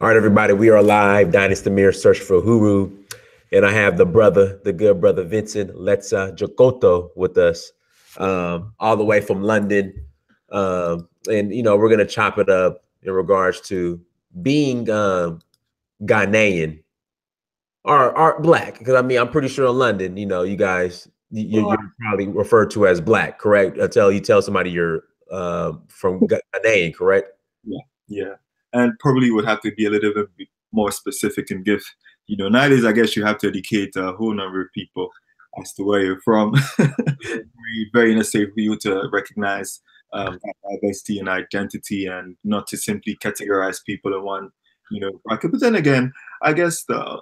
All right, everybody, we are live. Dynasty Mirror, search for Huru. And I have the good brother Vincent, Letsa, Djokoto with us, all the way from London. And, we're going to chop it up in regards to being Ghanaian or black. Because, I mean, I'm pretty sure in London, you guys, you're probably referred to as black, correct? Until you tell somebody you're from Ghanaian, correct? Yeah, yeah. And probably would have to be a little bit more specific and give, nowadays I guess you have to educate a whole number of people as to where you're from. Very necessary for you to recognize diversity and identity and not to simply categorize people in one, bracket. But then again, I guess on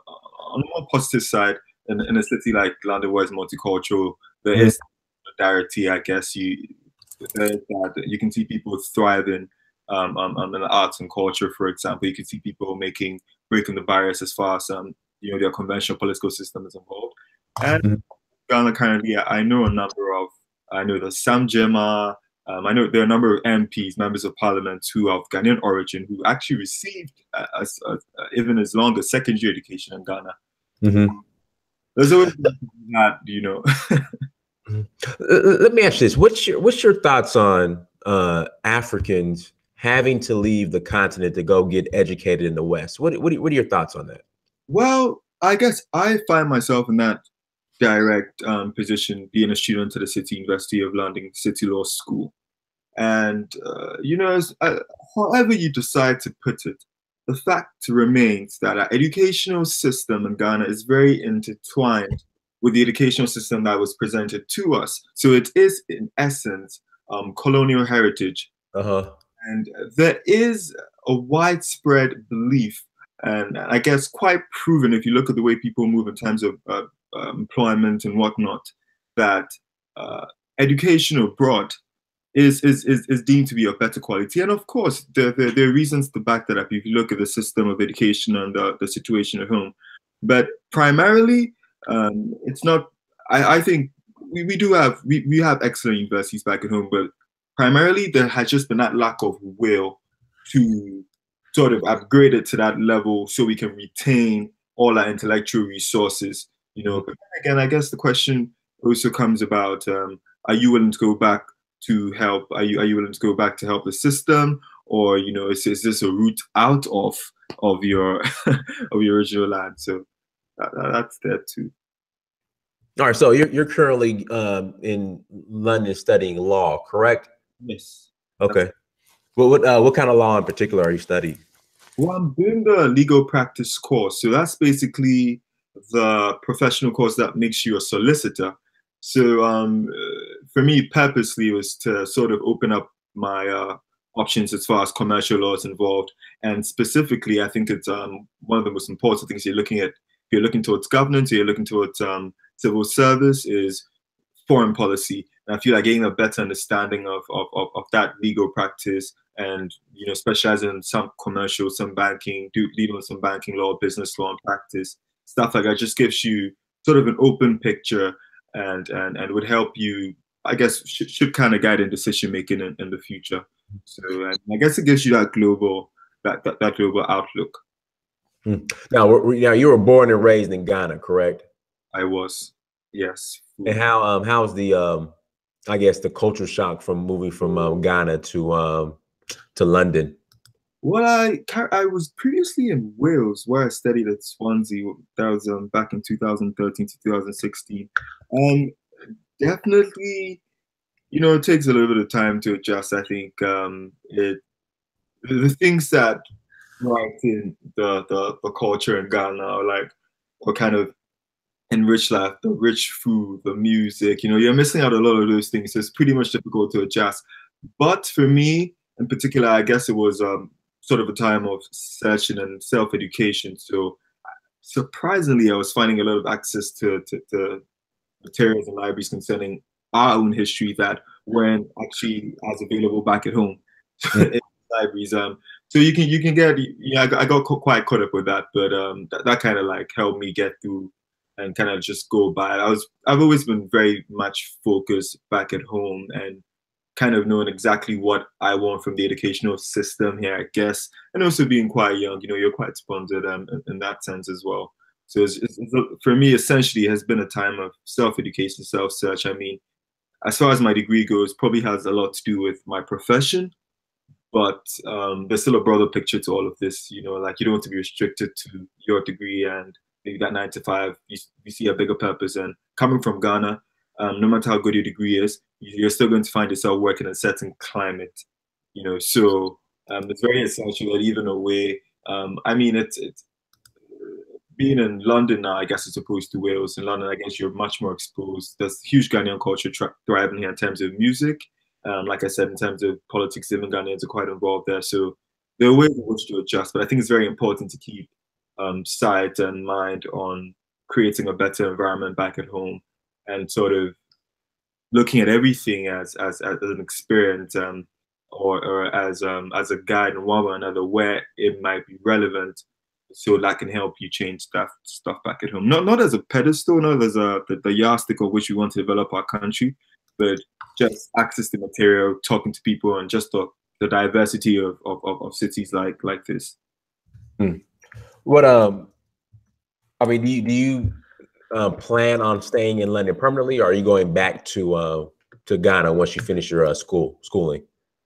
the more positive side, in a city like London where it's multicultural, there is solidarity, I guess. That you can see people thriving in the arts and culture, for example. You can see people breaking the barriers as far as their conventional political system is involved. And Ghana currently, I know the Sam Jema, I know there are a number of MPs, members of parliament, who are of Ghanaian origin, who actually received even as long as secondary education in Ghana. There's always that, Let me ask you this: what's your thoughts on Africans having to leave the continent to go get educated in the West? What are your thoughts on that? Well, I guess I find myself in that direct position, being a student at the City University of London City Law School. And, however you decide to put it, the fact remains that our educational system in Ghana is very intertwined with the educational system that was presented to us. So it is, in essence, colonial heritage. And there is a widespread belief, and I guess quite proven if you look at the way people move in terms of employment and whatnot, that education abroad is deemed to be of better quality. And of course, there are reasons to back that up if you look at the system of education and the situation at home. But primarily, it's not. I think we have excellent universities back at home, but primarily there has just been that lack of will to sort of upgrade it to that level so we can retain all our intellectual resources. But then again, I guess the question also comes about: are you willing to go back to help? Are you willing to go back to help the system, or is this a route out of your of your original land? So that's there too. All right, so you're currently in London studying law, correct? Yes. Okay. Well, what kind of law in particular are you studying? Well, I'm doing the legal practice course. So that's basically the professional course that makes you a solicitor. So for me, purposely, was to sort of open up my options as far as commercial law is involved. And specifically, I think it's one of the most important things you're looking at. If you're looking towards governance, or you're looking towards civil service, is foreign policy. And I feel like getting a better understanding of that legal practice and, specializing in some commercial, some banking, leading on some banking law, business law and practice, stuff like that just gives you sort of an open picture and would help you, I guess, should kind of guide in decision making in the future. So I guess it gives you that global outlook. Now you were born and raised in Ghana, correct? I was, yes. And how's the I guess the culture shock from moving from Ghana to London? Well, I was previously in Wales, where I studied at Swansea. That was back in 2013 to 2016. Definitely, it takes a little bit of time to adjust. I think the things that in the culture in Ghana are like what kind of enrich life, the rich food, the music. You're missing out a lot of those things. So it's pretty much difficult to adjust. But for me, in particular, I guess it was sort of a time of searching and self-education. So surprisingly, I was finding a lot of access to materials and libraries concerning our own history that weren't actually as available back at home in libraries. So you can get, I got quite caught up with that, but that kind of like helped me get through and kind of just go by. I've always been very much focused back at home and kind of knowing exactly what I want from the educational system here, I guess, and also being quite young. You know, you're quite sponsored in that sense as well. So for me, essentially, it has been a time of self-education, self-search. I mean, as far as my degree goes, probably has a lot to do with my profession, but there's still a broader picture to all of this. You know, like you don't want to be restricted to your degree and maybe that 9 to 5. You see a bigger purpose. And coming from Ghana, no matter how good your degree is, you're still going to find yourself working in a certain climate. You know, so it's very essential that even away. I mean, it's being in London now, I guess, as opposed to Wales. In London, I guess you're much more exposed. There's huge Ghanaian culture thriving here in terms of music. Like I said, in terms of politics, even Ghanaians are quite involved there. So there are ways in which to adjust, but I think it's very important to keep sight and mind on creating a better environment back at home and sort of looking at everything as an experience or as a guide in one way or another where it might be relevant so that can help you change stuff back at home. Not as a pedestal, not as the yardstick of which we want to develop our country, but just access to material, talking to people, and just the diversity of cities like this. What I mean, do you plan on staying in London permanently, or are you going back to Ghana once you finish your schooling?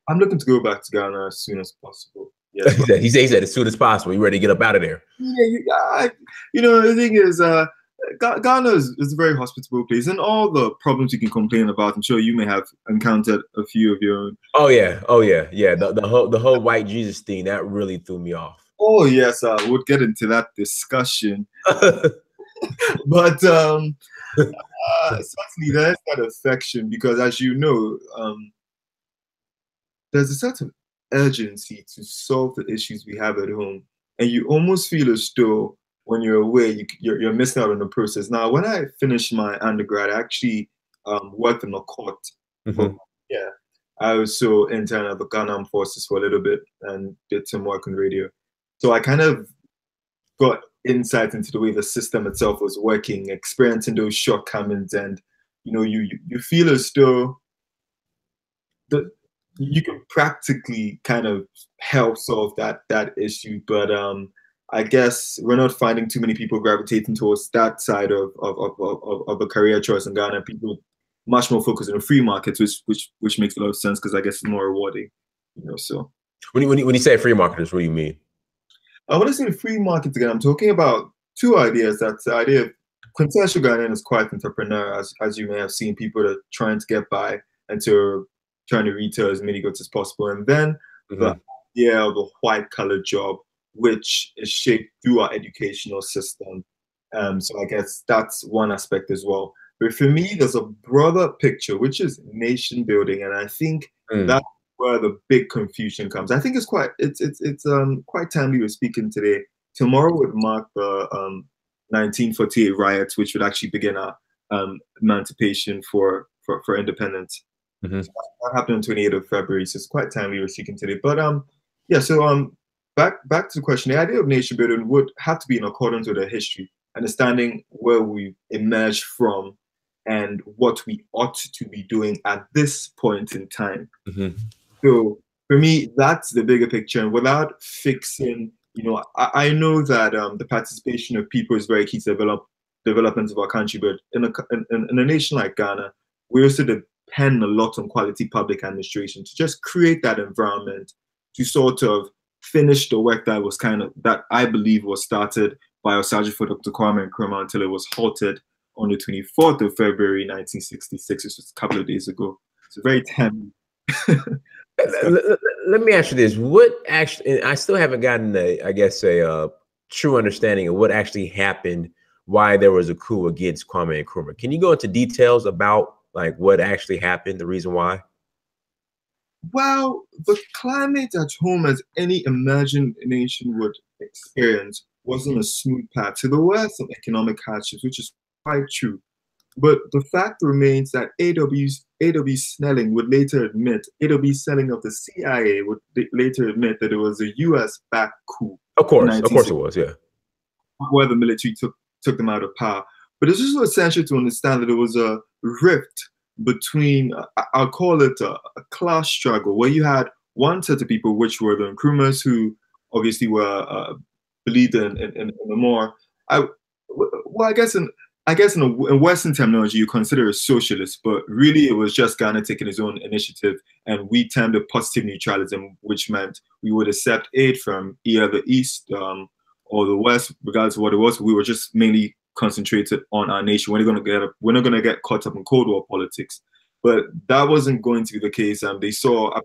I'm looking to go back to Ghana as soon as possible. Yes, he said as soon as possible. You ready to get up out of there? Yeah, you know, the thing is, Ghana is a very hospitable place, and all the problems you can complain about, I'm sure you may have encountered a few of your own. Oh yeah. The whole white Jesus thing that really threw me off. Oh yes, we'll get into that discussion. But certainly there's that affection because, as you know, there's a certain urgency to solve the issues we have at home, and you almost feel as though when you're away, you're missing out on the process. Now, when I finished my undergrad, I actually worked in a court. Yeah, I also interned at the Ghana Armed Forces for a little bit and did some work on radio. So I kind of got insight into the way the system itself was working, experiencing those shortcomings, and you know, you feel as though the you can practically kind of help solve that issue. But I guess we're not finding too many people gravitating towards that side of a career choice in Ghana. People much more focused on the free markets, which makes a lot of sense because I guess it's more rewarding. You know, so when you say free marketers, what do you mean? When I say the free market again, I'm talking about two ideas. That's the idea of quintessential Ghanaian is quite entrepreneur, as you may have seen, people that are trying to get by and to trying to retail as many goods as possible. And then the idea of a white collar job, which is shaped through our educational system. So I guess that's one aspect as well. But for me, there's a broader picture, which is nation building. And I think that's where the big confusion comes. I think it's quite timely we're speaking today. Tomorrow would mark the 1948 riots, which would actually begin our emancipation for independence. So that happened on 28th of February, so it's quite timely we're speaking today. But yeah, so back to the question, the idea of nation building would have to be in accordance with our history, understanding where we emerged from and what we ought to be doing at this point in time. So for me, that's the bigger picture. And without fixing, you know, I know that the participation of people is very key to development of our country, but in a nation like Ghana, we also depend a lot on quality public administration to just create that environment to sort of finish the work that I believe was started by our Sergeant for Dr. Kwame Nkrumah until it was halted on the 24th of February 1966, which was a couple of days ago. So very timely. Let me ask you this: what actually? I still haven't gotten a true understanding of what actually happened. Why there was a coup against Kwame Nkrumah? Can you go into details about like what actually happened? The reason why? Well, the climate at home, as any emerging nation would experience, wasn't a smooth path. So there were some economic hardships, which is quite true. But the fact remains that A.W. Snelling would later admit, A.W. Snelling of the CIA would later admit that it was a U.S.-backed coup. Of course it was, yeah. Where the military took them out of power. But it's also essential to understand that it was a rift between, I'll call it a class struggle, where you had one set of people, which were the Nkrumahs, who obviously were believed in the more, I, well, I guess in Western terminology, you consider it socialist, but really it was just Ghana taking its own initiative, and we termed it positive neutralism, which meant we would accept aid from either the East or the West, regardless of what it was. We were just mainly concentrated on our nation. We're not gonna get caught up in Cold War politics, but that wasn't going to be the case. They saw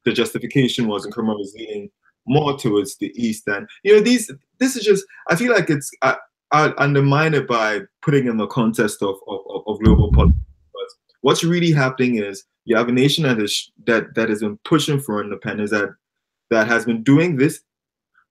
the justification was Nkrumah was leaning more towards the East, and this is just, I feel like it's. I undermine it by putting in the context of global politics. But what's really happening is you have a nation that has been pushing for independence, that has been doing this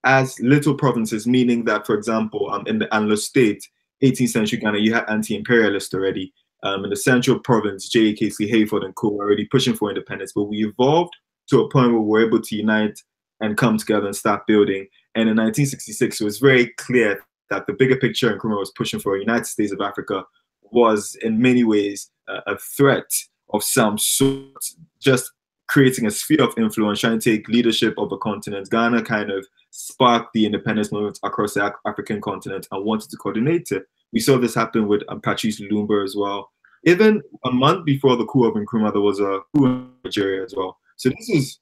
as little provinces, meaning that, for example, in the Anglo state, 18th century Ghana, you had anti-imperialists already. In the central province, J.K.C. Hayford and co were already pushing for independence, but we evolved to a point where we were able to unite and come together and start building. And in 1966, it was very clear that the bigger picture Nkrumah was pushing for, United States of Africa, was in many ways a threat of some sort, just creating a sphere of influence, trying to take leadership of a continent. Ghana kind of sparked the independence movement across the African continent and wanted to coordinate it. We saw this happen with Patrice Lumumba as well. Even a month before the coup of Nkrumah, there was a coup in Nigeria as well. So this is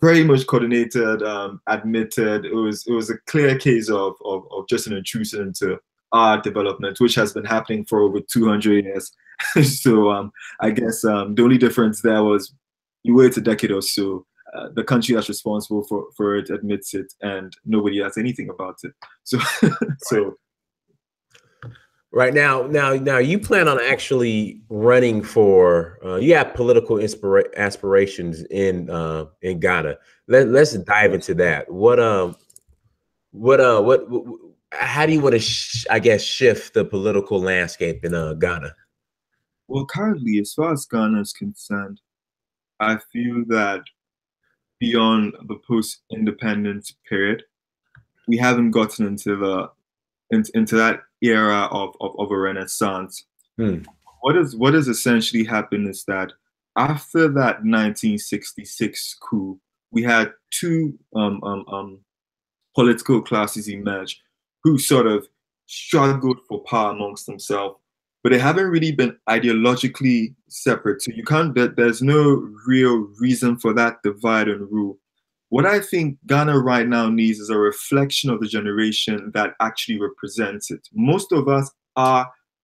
very much coordinated, admitted. It was a clear case of just an intrusion into our development, which has been happening for over 200 years. So I guess the only difference there was you wait a decade or so. The country that's responsible for it admits it, and nobody does anything about it. So, so Right now, you plan on actually running for. You have political aspirations in Ghana. Let's dive into that. What? How do you want to, I guess, shift the political landscape in Ghana? well, currently, as far as Ghana is concerned, I feel that beyond the post-independence period, we haven't gotten into that era of a renaissance. Hmm. What has essentially happened is that after that 1966 coup, we had two political classes emerge who sort of struggled for power amongst themselves, but they haven't really been ideologically separate. So you can't, there's no real reason for that divide and rule. What I think Ghana right now needs is a reflection of the generation that actually represents it. Most of us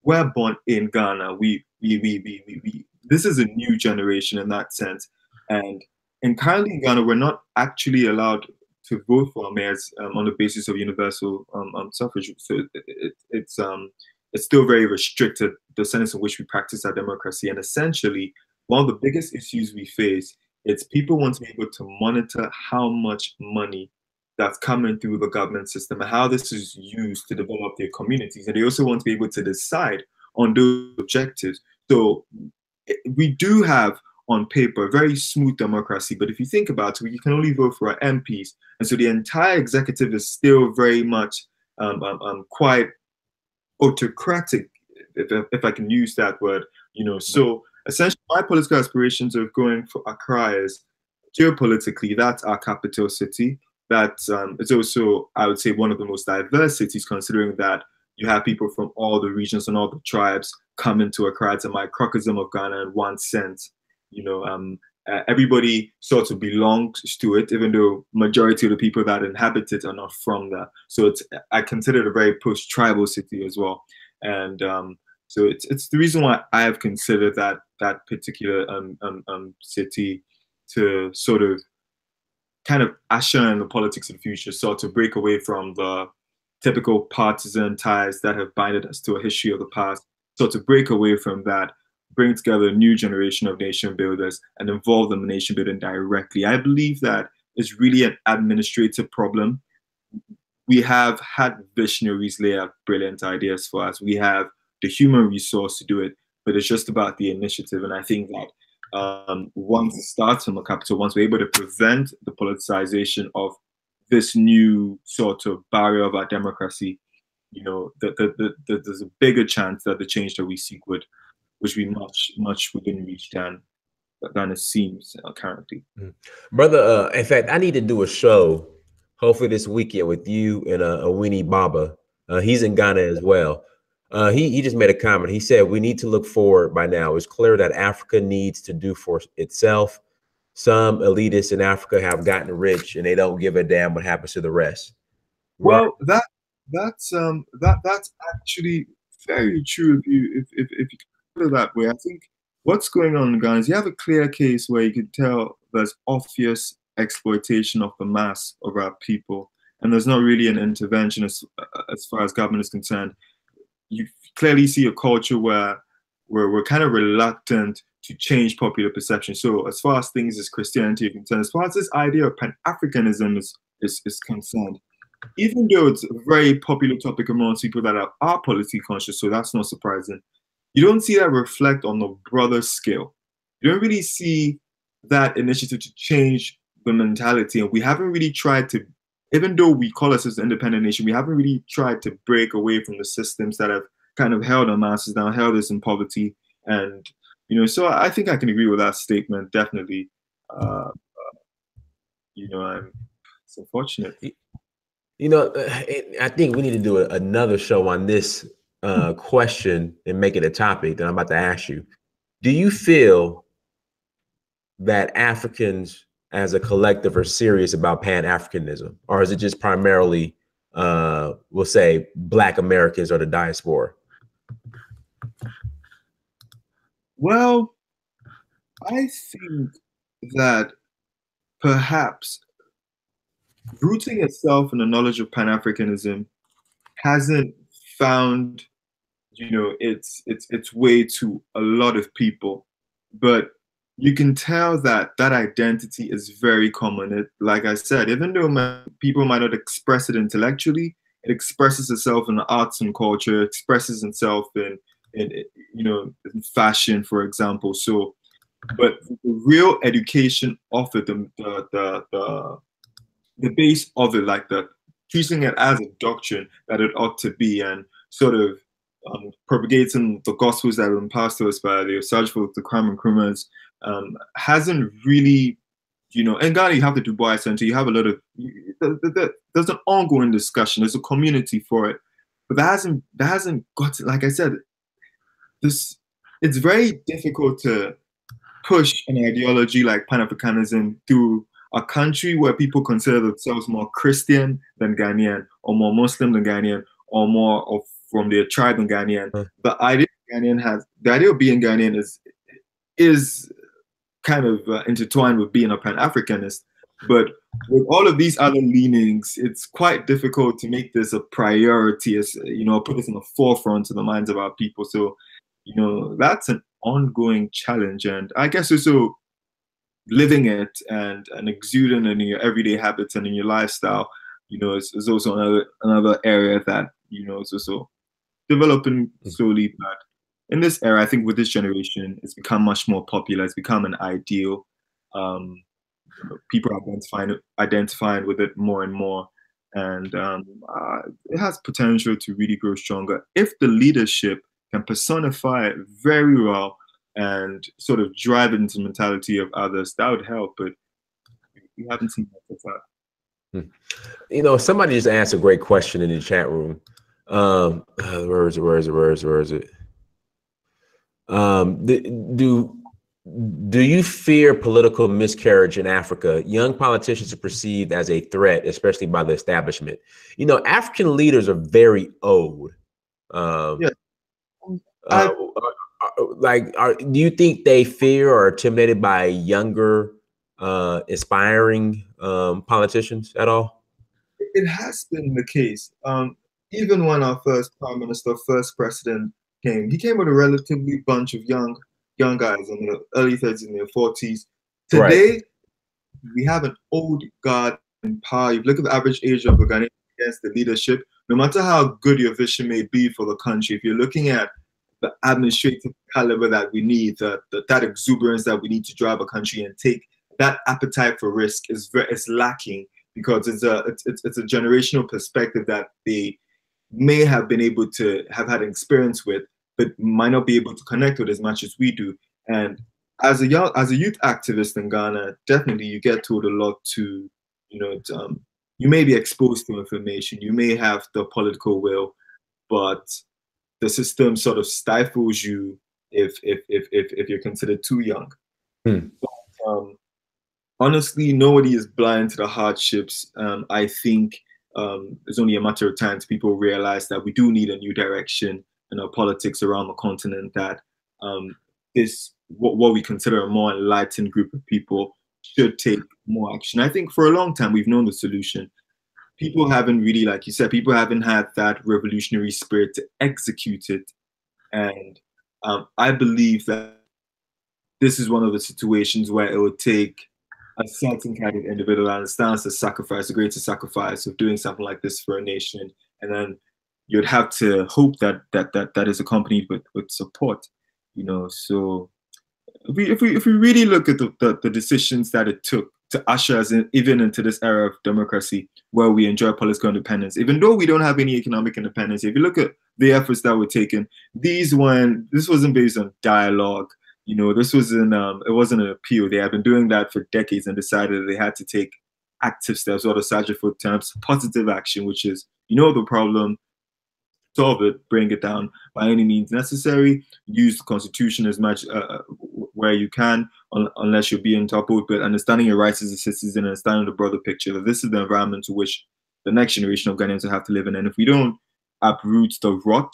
were born in Ghana. This is a new generation in that sense. And currently in Ghana, we're not actually allowed to vote for our mayors on the basis of universal suffrage. So it's still very restricted, the sense in which we practice our democracy. And essentially, one of the biggest issues we face is people want to be able to monitor how much money that's coming through the government system and how this is used to develop their communities. And they also want to be able to decide on those objectives. So we do have on paper very smooth democracy, but if you think about it, you can only vote for our MPs, and so the entire executive is still very much quite autocratic, if I can use that word. So essentially, my political aspirations of going for Accra is geopolitically, that's our capital city. That it's also, I would say, one of the most diverse cities, considering that you have people from all the regions and all the tribes coming to Accra. It's a microcosm of Ghana in one sense. Everybody sort of belongs to it, even though majority of the people that inhabit it are not from there. So I consider it a very post-tribal city as well. And so it's the reason why I have considered that particular city to sort of kind of usher in the politics of the future, sort of break away from the typical partisan ties that have binded us to a history of the past, sort of break away from that, bring together a new generation of nation builders and involve them in nation building directly. I believe that it's really an administrative problem. We have had visionaries lay out brilliant ideas for us. We have the human resource to do it, but it's just about the initiative. And I think that once it starts from the capital, once we're able to prevent the politicization of this new sort of barrier of our democracy, there's a bigger chance that the change that we seek would which we much within reach than it seems currently. Brother. In fact, I need to do a show, hopefully this weekend, with you and a Winnie Baba. He's in Ghana as well. He just made a comment. He said we need to look forward by now. It's clear that Africa needs to do for itself. Some elitists in Africa have gotten rich and they don't give a damn what happens to the rest. Right. Well, that's actually very true if you put it that way. I think what's going on in Ghana is you have a clear case where you can tell there's obvious exploitation of the mass of our people, and there's not really an intervention as far as government is concerned. You clearly see a culture where we're kind of reluctant to change popular perception. So as far as things as Christianity are concerned, as far as this idea of Pan-Africanism is concerned, even though it's a very popular topic amongst people that are politically conscious, so that's not surprising, you don't see that reflect on the broader scale. You don't really see that initiative to change the mentality. And we haven't really tried to, even though we call ourselves an independent nation, we haven't really tried to break away from the systems that have kind of held our masses down, held us in poverty. And, so I think I can agree with that statement, definitely. It's unfortunate. I think we need to do another show on this question and make it a topic that I'm about to ask you. Do you feel that Africans as a collective are serious about Pan-Africanism, or is it just primarily, we'll say, Black Americans or the diaspora? Well, I think that perhaps rooting itself in the knowledge of Pan-Africanism hasn't found, its way to a lot of people, but you can tell that identity is very common. Like I said, even though people might not express it intellectually, it expresses itself in the arts and culture, expresses itself in fashion, for example. So, but the real education of it, the base of it, like treating it as a doctrine that it ought to be, and sort of propagating the gospels that have been passed to us by the Osage-folk, the Crime and Criminals, hasn't really, in Ghana you have the Du Bois Center, you have a lot of, there's an ongoing discussion, there's a community for it, but that hasn't got, like I said, it's very difficult to push an ideology like Pan-Africanism through a country where people consider themselves more Christian than Ghanaian, or more Muslim than Ghanaian, or more from their tribe than Ghanaian. The idea of being Ghanaian is kind of intertwined with being a Pan-Africanist. But with all of these other leanings, it's quite difficult to make this a priority, as put this in the forefront of the minds of our people. So, that's an ongoing challenge, and I guess also living it and exuding in your everyday habits and in your lifestyle, is also another area that is also developing slowly. But in this era, I think with this generation, it's become much more popular. It's become an ideal. People are identifying with it more and more, and it has potential to really grow stronger if the leadership can personify it very well and sort of drive it into the mentality of others. That would help, but we haven't seen that so far. Somebody just asked a great question in the chat room. Where is it? Do you fear political miscarriage in Africa? Young politicians are perceived as a threat, especially by the establishment. African leaders are very old. Yeah. Do you think they fear or are intimidated by younger, aspiring politicians at all? It has been the case. Even when our first prime minister, first president came, he came with a relatively bunch of young guys in their early 30s and their 40s. Today, right, we have an old guard in power. You look at the average age of a Ghanaian against the leadership. No matter how good your vision may be for the country, if you're looking at the administrative caliber that we need, that exuberance that we need to drive a country and take, that appetite for risk is lacking, because it's a generational perspective that they may have been able to have had experience with, but might not be able to connect with as much as we do. And as a youth activist in Ghana, definitely you get told a lot to, you may be exposed to information, you may have the political will, but the system sort of stifles you if you're considered too young. Hmm. Um, Honestly, nobody is blind to the hardships. I think it's only a matter of time till people realize that we do need a new direction in our politics around the continent. That this what we consider a more enlightened group of people should take more action. I think for a long time we've known the solution. People haven't really, like you said, people haven't had that revolutionary spirit to execute it. And I believe that this is one of the situations where it would take a certain kind of individual that understands the sacrifice, the greater sacrifice of doing something like this for a nation, and then you'd have to hope that is accompanied with support, So if we really look at the decisions that it took to usher us even into this era of democracy where we enjoy political independence, even though we don't have any economic independence, if you look at the efforts that were taken, this wasn't based on dialogue. This wasn't it wasn't an appeal. They had been doing that for decades and decided they had to take active steps, or the Sajifo terms, positive action, which is the problem, solve it, bring it down by any means necessary. Use the constitution as much where you can, unless you're being toppled. But understanding your rights as a citizen, understanding the broader picture that this is the environment to which the next generation of Ghanaians will have to live in. And if we don't uproot the rot,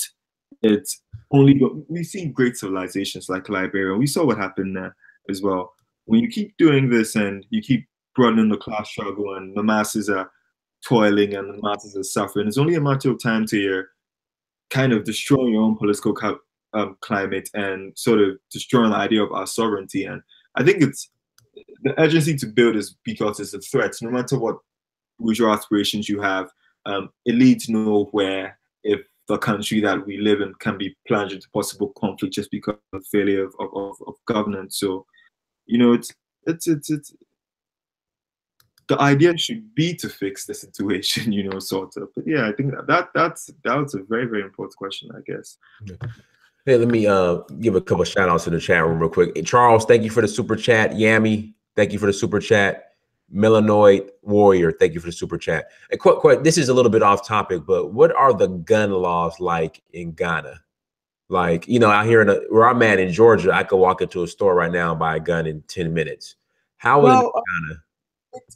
it's only we see great civilizations like Liberia. We saw what happened there as well. When you keep doing this and you keep broadening the class struggle and the masses are toiling and the masses are suffering, it's only a matter of time till you're kind of destroying your own political climate and sort of destroying the idea of our sovereignty. And I think it's the urgency to build is because it's a threat. No matter what bourgeois aspirations you have, it leads nowhere if the country that we live in can be plunged into possible conflict just because of failure of governance. So, it's the idea should be to fix the situation, sort of. But yeah, I think that's a very, very important question, I guess. Hey, let me give a couple of shout outs in the chat room real quick. Hey, Charles, thank you for the super chat. Yami, thank you for the super chat. Melanoid Warrior, thank you for the super chat. And this is a little bit off topic, but what are the gun laws like in Ghana? Like, out here where I'm at in Georgia, I could walk into a store right now and buy a gun in 10 minutes. How is it in Ghana?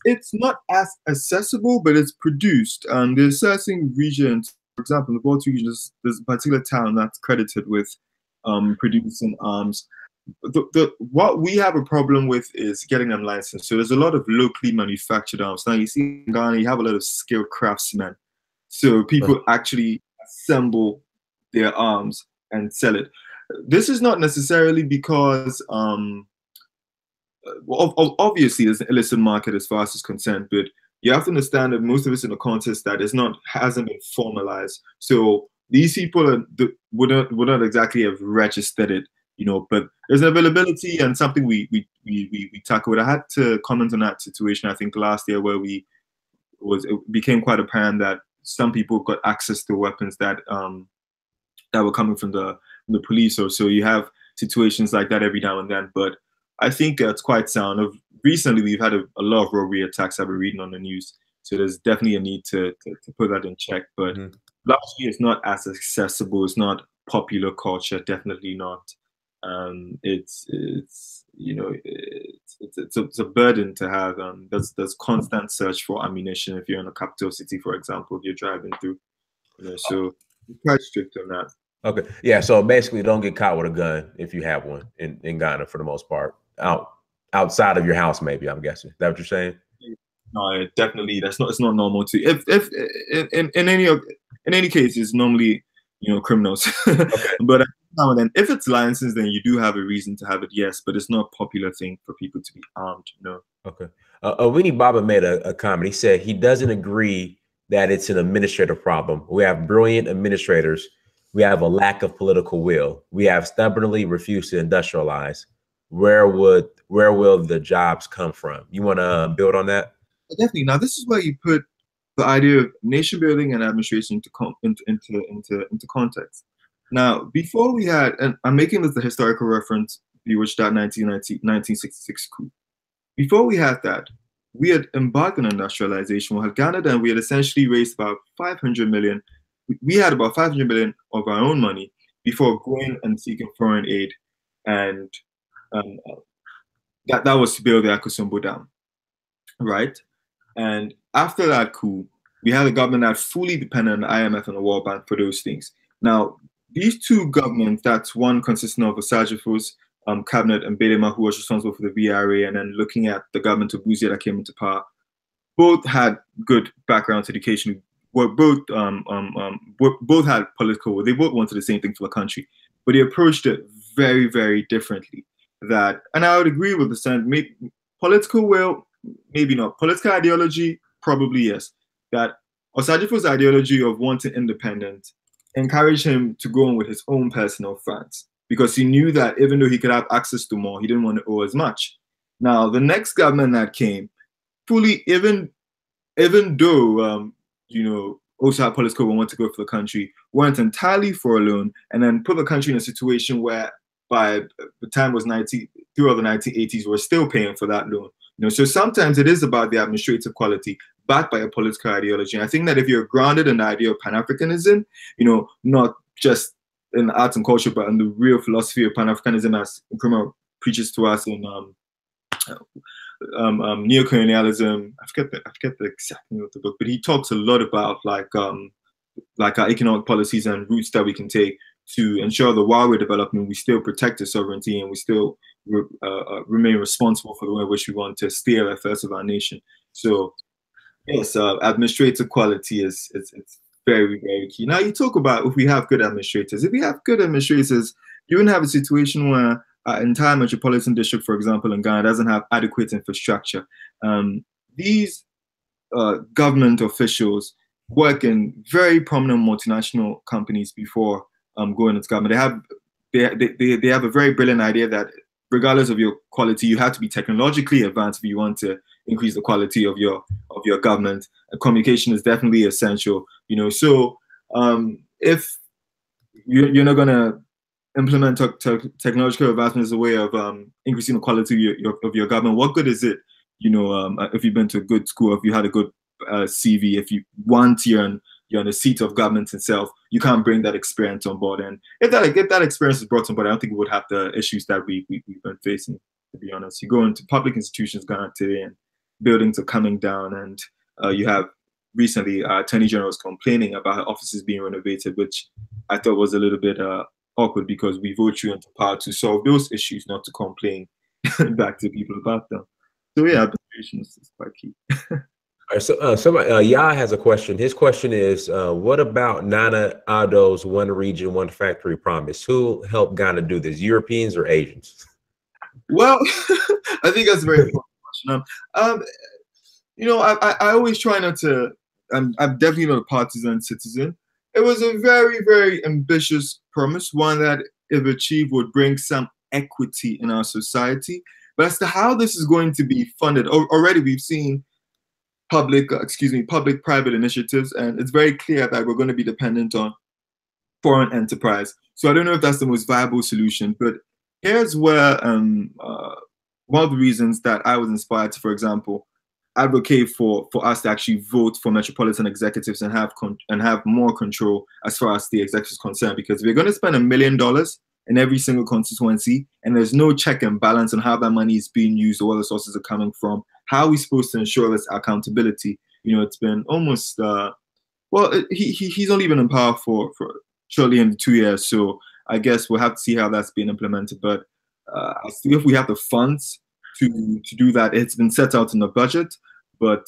It's not as accessible, but it's produced. There's certain regions, for example, in the Baltimore region, there's a particular town that's credited with producing arms. What we have a problem with is getting them licensed. So there's a lot of locally manufactured arms. Now you see in Ghana, you have a lot of skilled craftsmen. So people actually assemble their arms and sell it. This is not necessarily because obviously there's an illicit market as far as it's concerned, but you have to understand that most of it's in a context that hasn't been formalized. So these people would not exactly have registered it, but there's an availability and something we tackled. I had to comment on that situation, I think last year, where it became quite apparent that some people got access to weapons that were coming from the police, or so you have situations like that every now and then. But I think it's quite sound. Recently, we've had a lot of robbery attacks I've been reading on the news, so there's definitely a need to put that in check. But largely, it's not as accessible. It's not popular culture. Definitely not. It's a burden to have. There's constant search for ammunition if you're in a capital city, for example, if you're driving through. So we're quite strict on that. Okay. Yeah. So basically, don't get caught with a gun if you have one in Ghana for the most part. Outside of your house, maybe, I'm guessing. Is that what you're saying? No, definitely. It's not normal to. If in any case, it's normally criminals. Okay. But now and then, if it's licensed, then you do have a reason to have it. Yes, but it's not a popular thing for people to be armed. Okay. Winnie Baba made a comment. He said he doesn't agree that it's an administrative problem. We have brilliant administrators. We have a lack of political will. We have stubbornly refused to industrialize. Where will the jobs come from? You want to build on that? Definitely. Now, this is where you put the idea of nation building and administration into context. Now, before we had, and I'm making this a historical reference, which that 1966 coup. Before we had that, we had embarked on industrialization. We had Ghana, and we had essentially raised about 500 million. We had about 500 million of our own money before going and seeking foreign aid, and um, that was to build the Akosombo Dam, right? And after that coup, we had a government that fully depended on the IMF and the World Bank for those things. Now, these two governments, that's one consisting of Osagyefo cabinet and Belema, who was responsible for the VRA, and then looking at the government of Buzia that came into power, both had good backgrounds education. Were both had political. They both wanted the same thing for the country, but they approached it very, very differently. That, and I would agree with the sense. Political will, maybe not. Political ideology, probably yes. That Osagyefo ideology of wanting independence encouraged him to go on with his own personal funds because he knew that even though he could have access to more, he didn't want to owe as much. Now, the next government that came, fully, even though also had political will want to go for the country, went entirely for a loan and then put the country in a situation where by the time it was throughout the 1980s, we're still paying for that loan. So sometimes it is about the administrative quality backed by a political ideology. And I think that if you're grounded in the idea of Pan-Africanism, not just in arts and culture, but in the real philosophy of Pan-Africanism as Nkrumah preaches to us in neocolonialism. I forget the exact name of the book, but he talks a lot about like our economic policies and routes that we can take to ensure that while we're developing, we still protect the sovereignty and we still remain responsible for the way in which we want to steer the affairs of our nation. So yes, administrative quality is it's very, very key. Now you talk about if we have good administrators. If we have good administrators, you wouldn't have a situation where entire metropolitan district, for example, in Ghana, doesn't have adequate infrastructure. These government officials work in very prominent multinational companies before going into government. They have a very brilliant idea that regardless of your quality, you have to be technologically advanced if you want to increase the quality of your government. Communication is definitely essential. So if you're not going to implement technological advancement as a way of increasing the quality of your government, what good is it? If you've been to a good school, if you had a good CV, if you want you're on the seat of government itself, you can't bring that experience on board. And if that experience is brought on board, I don't think we would have the issues that we've been facing, to be honest. You go into public institutions Ghana today and buildings are coming down, and you have recently attorney generals complaining about offices being renovated, which I thought was a little bit awkward because we vote you into power to solve those issues, not to complain back to people about them. So yeah, administration is quite key. All right, so somebody, Yah has a question. His question is, what about Nana Addo's one region, one factory promise? Who helped Ghana do this, Europeans or Asians? Well, I think that's a very important question. I always try not to, I'm definitely not a partisan citizen. It was a very, very ambitious promise, one that, if achieved, would bring some equity in our society. But as to how this is going to be funded, already we've seen public-private initiatives, and it's very clear that we're going to be dependent on foreign enterprise. So I don't know if that's the most viable solution, but here's where one of the reasons that I was inspired to, for example, advocate for us to actually vote for metropolitan executives and have more control as far as the executive is concerned. Because if we're going to spend $1 million in every single constituency, and there's no check and balance on how that money is being used or where the sources are coming from, how are we supposed to ensure this accountability? It's been almost he's only been in power for shortly in 2 years, so I guess we'll have to see how that's being implemented. But I think if we have the funds to do that, it's been set out in the budget, but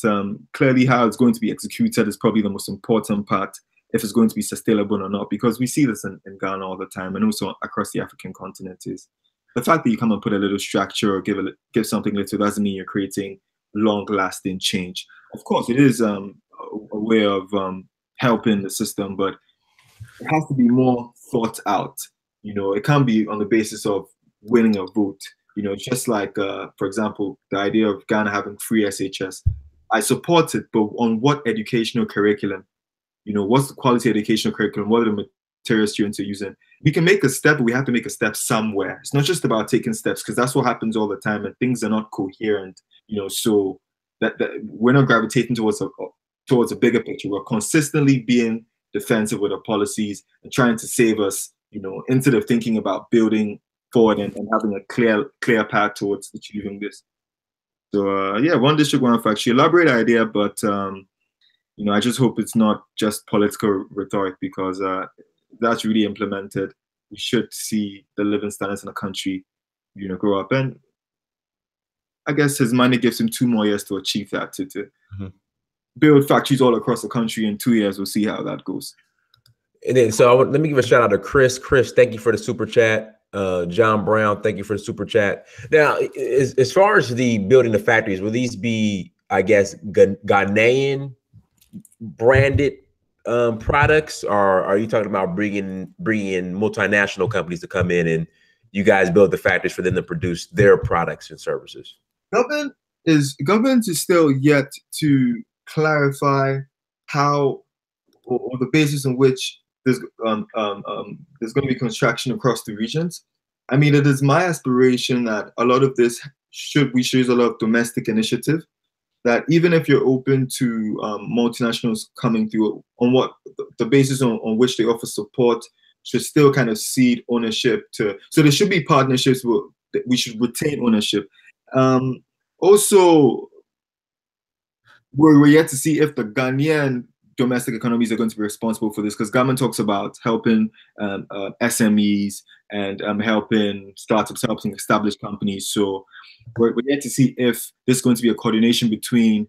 clearly how it's going to be executed is probably the most important part, if it's going to be sustainable or not, because we see this in Ghana all the time and also across the African continent. Is the fact that you come and put a little structure or give something little doesn't mean you're creating long-lasting change. Of course, it is a way of helping the system, but it has to be more thought out. It can't be on the basis of winning a vote. Just like, for example, the idea of Ghana having free SHS. I support it, but on what educational curriculum? What's the quality educational curriculum? What are the materials students are using? we can make a step, but we have to make a step somewhere. It's not just about taking steps, because that's what happens all the time, and things are not coherent, so that we're not gravitating towards a bigger picture. We're consistently being defensive with our policies and trying to save us, instead of thinking about building forward and having a clear path towards achieving this. So yeah, one district, one factory. Elaborate idea, but I just hope it's not just political rhetoric, because that's really implemented, we should see the living standards in the country, grow up. And I guess his money gives him 2 more years to achieve that, to build factories all across the country. In 2 years, we'll see how that goes. And then, so let me give a shout out to Chris. Chris, thank you for the super chat. John Brown, thank you for the super chat. Now, as far as the building the factories, will these be, I guess, Ghanaian branded products, or are you talking about bringing in multinational companies to come in and you guys build the factories for them to produce their products and services? Government is still yet to clarify how, or the basis on which there's going to be construction across the regions. I mean, it is my aspiration that a lot of this we should use a lot of domestic initiative. That even if you're open to multinationals coming through, on what the basis on which they offer support, should still kind of cede ownership to. So there should be partnerships where we should retain ownership. Also, we're yet to see if the Ghanaian domestic economies are going to be responsible for this, because government talks about helping SMEs and helping startups, helping established companies. So we're yet to see if there's going to be a coordination between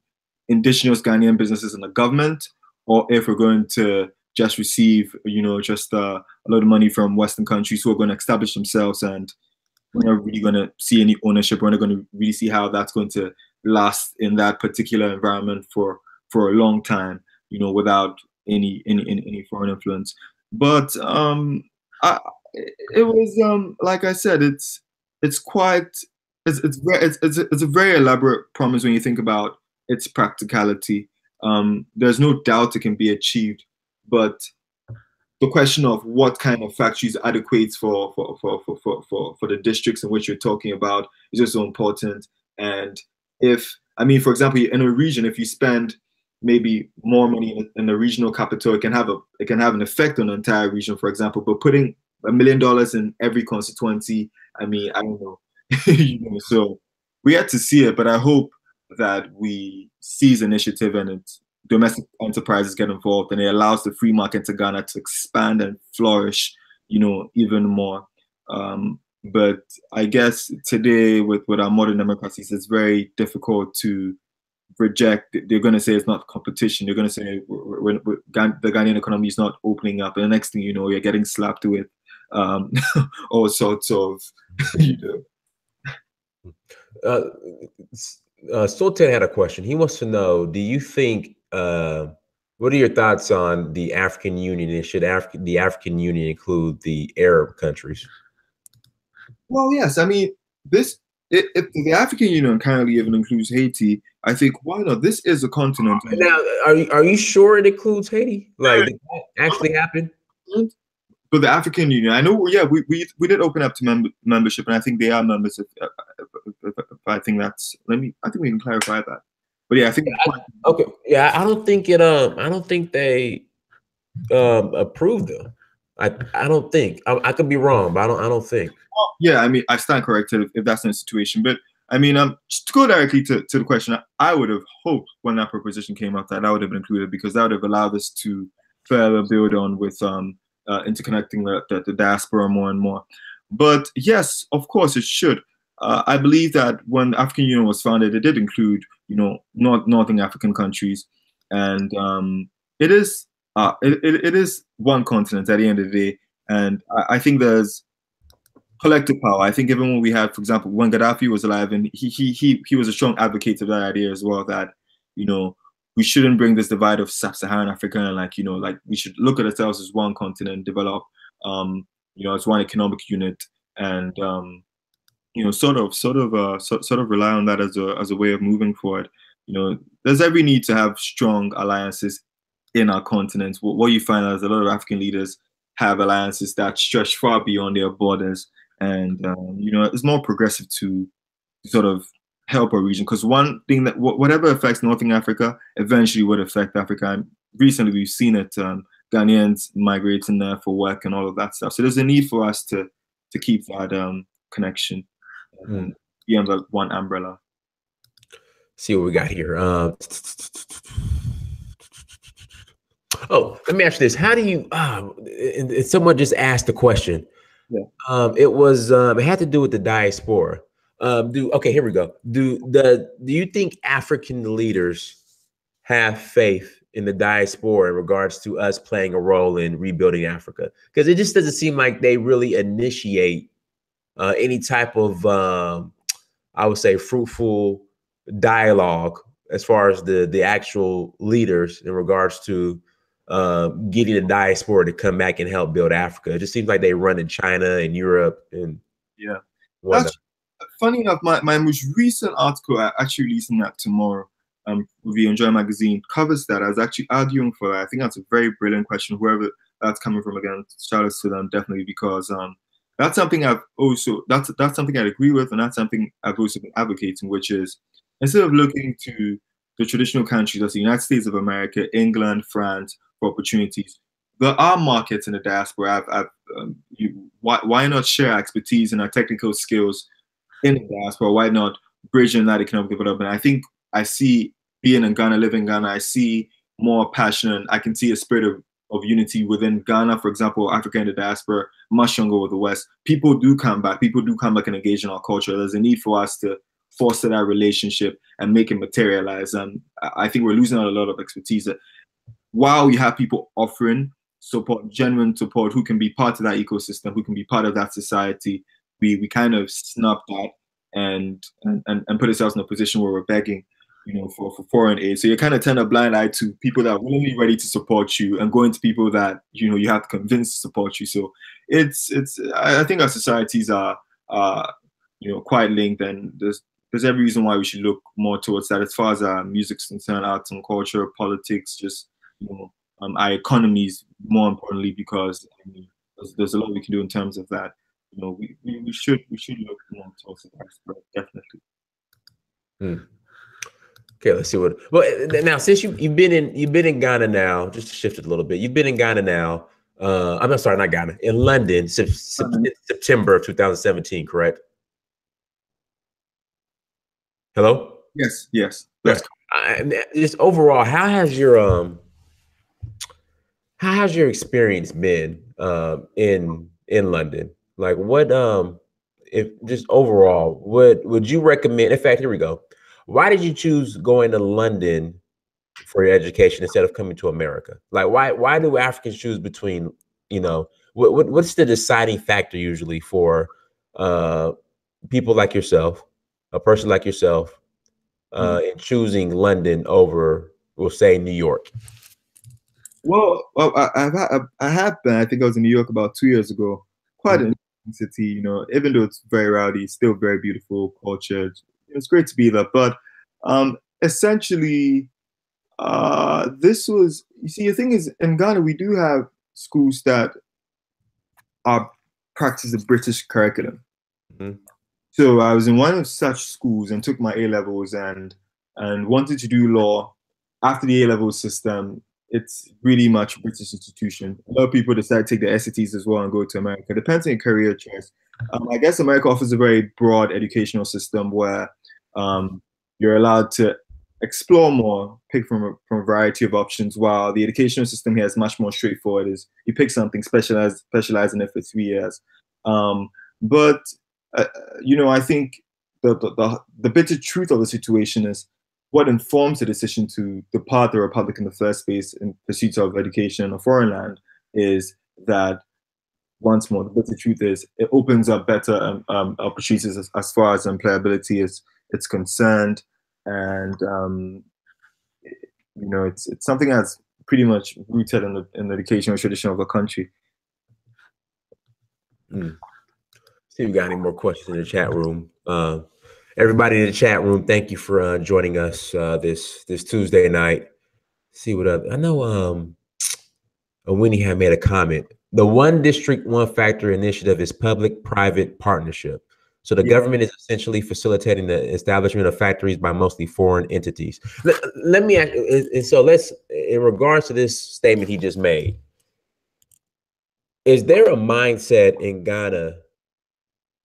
indigenous Ghanaian businesses and the government, or if we're going to just receive, just a lot of money from Western countries who are going to establish themselves, and we're not really going to see any ownership. We're not going to really see how that's going to last in that particular environment for a long time, without any foreign influence. But it was like I said, it's a very elaborate promise when you think about its practicality. There's no doubt it can be achieved, but the question of what kind of factories adequate for the districts in which you're talking about is also important. And for example, in a region, if you spend maybe more money in the regional capital, it can have an effect on the entire region, for example. But putting $1 million in every constituency, I don't know. So we had to see it, but I hope that we seize initiative and domestic enterprises get involved, and it allows the free market to Ghana to expand and flourish, even more. But I guess today, with our modern democracies, it's very difficult to reject. They're going to say it's not competition. They're going to say the Ghanaian economy is not opening up, and the next thing you know, you're getting slapped with all sorts of, Sultan had a question. He wants to know, do you think, what are your thoughts on the African Union, and should the African Union include the Arab countries? Well, yes. If the African Union currently even includes Haiti, I think, why not? This is a continent. Now, are you sure it includes Haiti? Like, did that actually happen? But the African Union, I know, yeah, we did open up to membership, and I think they are members. I think we can clarify that. But yeah, I think okay. Yeah, I don't think they approved them. I don't think. I could be wrong, but I don't think. Yeah, I stand corrected if that's the situation. But just to go directly to the question, I would have hoped when that proposition came up that would have been included, because that would have allowed us to further build on with interconnecting the diaspora more and more. But yes, of course, it should. I believe that when the African Union was founded, it did include, Northern African countries, and it is one continent at the end of the day. And I think there's collective power. I think even when we had, for example, when Gaddafi was alive, and he was a strong advocate of that idea as well, that we shouldn't bring this divide of sub-Saharan Africa, and we should look at ourselves as one continent, develop as one economic unit, and sort of rely on that as a way of moving forward. There's every need to have strong alliances in our continent. What you find is a lot of African leaders have alliances that stretch far beyond their borders, and it's more progressive to sort of help a region. Because one thing that whatever affects Northern Africa eventually would affect Africa. And recently, we've seen it. Ghanaians migrating there for work and all of that stuff. So there's a need for us to keep that connection and be under one umbrella. See what we got here. Oh, let me ask you this: how do you? And someone just asked the question. Yeah. It had to do with the diaspora. Okay, here we go. Do you think African leaders have faith in the diaspora in regards to us playing a role in rebuilding Africa? Because it just doesn't seem like they really initiate any type of, I would say, fruitful dialogue as far as the actual leaders in regards to getting the diaspora to come back and help build Africa. It just seems like they run in China and Europe and That's funny enough. My most recent article, I actually releasing that tomorrow, with the Enjoy magazine, covers that. I was actually arguing for that. I think that's a very brilliant question. Whoever that's coming from, again, shout out to them definitely, because that's something that's something I agree with, and that's something I've also been advocating, which is instead of looking to the traditional countries, that's the United States of America, England, France, for opportunities, there are markets in the diaspora. Why not share expertise and our technical skills in the diaspora? Why not bridging that economic development? I think I see, being in Ghana, living in Ghana, I see more passion. I can see a spirit of unity within Ghana, for example, Africa in the diaspora, much stronger with the West. People do come back. People do come back and engage in our culture. There's a need for us to foster that relationship and make it materialize. And I think we're losing out a lot of expertise. While you have people offering support, genuine support, who can be part of that ecosystem, who can be part of that society, we kind of snub that and put ourselves in a position where we're begging, for foreign aid. So you kind of turn a blind eye to people that are willingly ready to support you, and going to people that you have to convince to support you. So I think our societies are quite linked, and there's every reason why we should look more towards that as far as our music's concerned, arts and culture, politics, just our economies, more importantly, because there's a lot we can do in terms of that. We should look more towards that, definitely. Okay, let's see what. Well, now since you've been in Ghana now, just to shift it a little bit, you've been in Ghana now. I'm sorry, not Ghana, in London since September of 2017, correct? Hello. Yes. Just overall, how has your experience been in London? Like, what if just overall, would you recommend? In fact, here we go. Why did you choose going to London for your education instead of coming to America? Like, why do Africans choose between, what's the deciding factor usually for people like yourself, a person like yourself, in choosing London over, we'll say, New York? Well, I have been. I think I was in New York about 2 years ago. Quite an interesting city, even though it's very rowdy, it's still very beautiful, cultured. It's great to be there. But essentially, this was, you see, the thing is, in Ghana, we do have schools that practice the British curriculum. So I was in one of such schools and took my A-levels and wanted to do law. After the A-level system, it's really much a British institution. A lot of people decide to take the SATs as well and go to America. Depends on your career choice. I guess America offers a very broad educational system where you're allowed to explore more, pick from a variety of options, while the educational system here is much more straightforward. Is you pick something, specialize in it for 3 years. But I think the bitter truth of the situation is what informs the decision to depart the Republic in the first place in pursuit of education in a foreign land is that, once more, the bitter truth is it opens up better opportunities as far as employability is concerned, and it's something that's pretty much rooted in the educational tradition of the country. See if we got any more questions in the chat room. Everybody in the chat room, thank you for joining us this Tuesday night. See what other, I know. Winnie had made a comment. The One District, One Factory initiative is public-private partnership. So the Yeah. government is essentially facilitating the establishment of factories by mostly foreign entities. Let me ask, and so let's, in regards to this statement he just made, is there a mindset in Ghana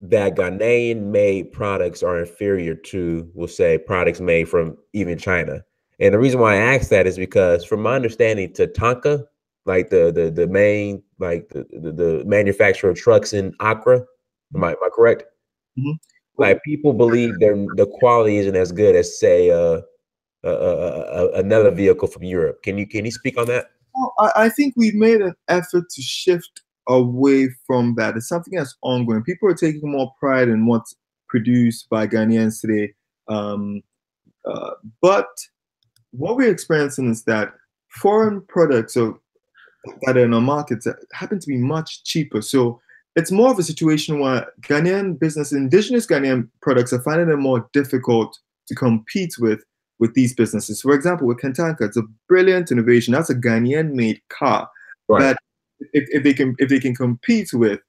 that Ghanaian made products are inferior to, we'll say, products made from even China? And the reason why I ask that is because, from my understanding, Tatanka, like the main, like the manufacturer of trucks in Accra, am I correct? Mm-hmm. Like, people believe the quality isn't as good as, say, another vehicle from Europe. Can you speak on that? Well, I think we've made an effort to shift away from that. It's something that's ongoing. People are taking more pride in what's produced by Ghanaians today. Um, uh, but what we're experiencing is that foreign products that are in our markets happen to be much cheaper. So it's more of a situation where Ghanaian business, indigenous Ghanaian products are finding it more difficult to compete with these businesses. For example, with Kentanka, it's a brilliant innovation. That's a Ghanaian-made car. Right. But if they can compete with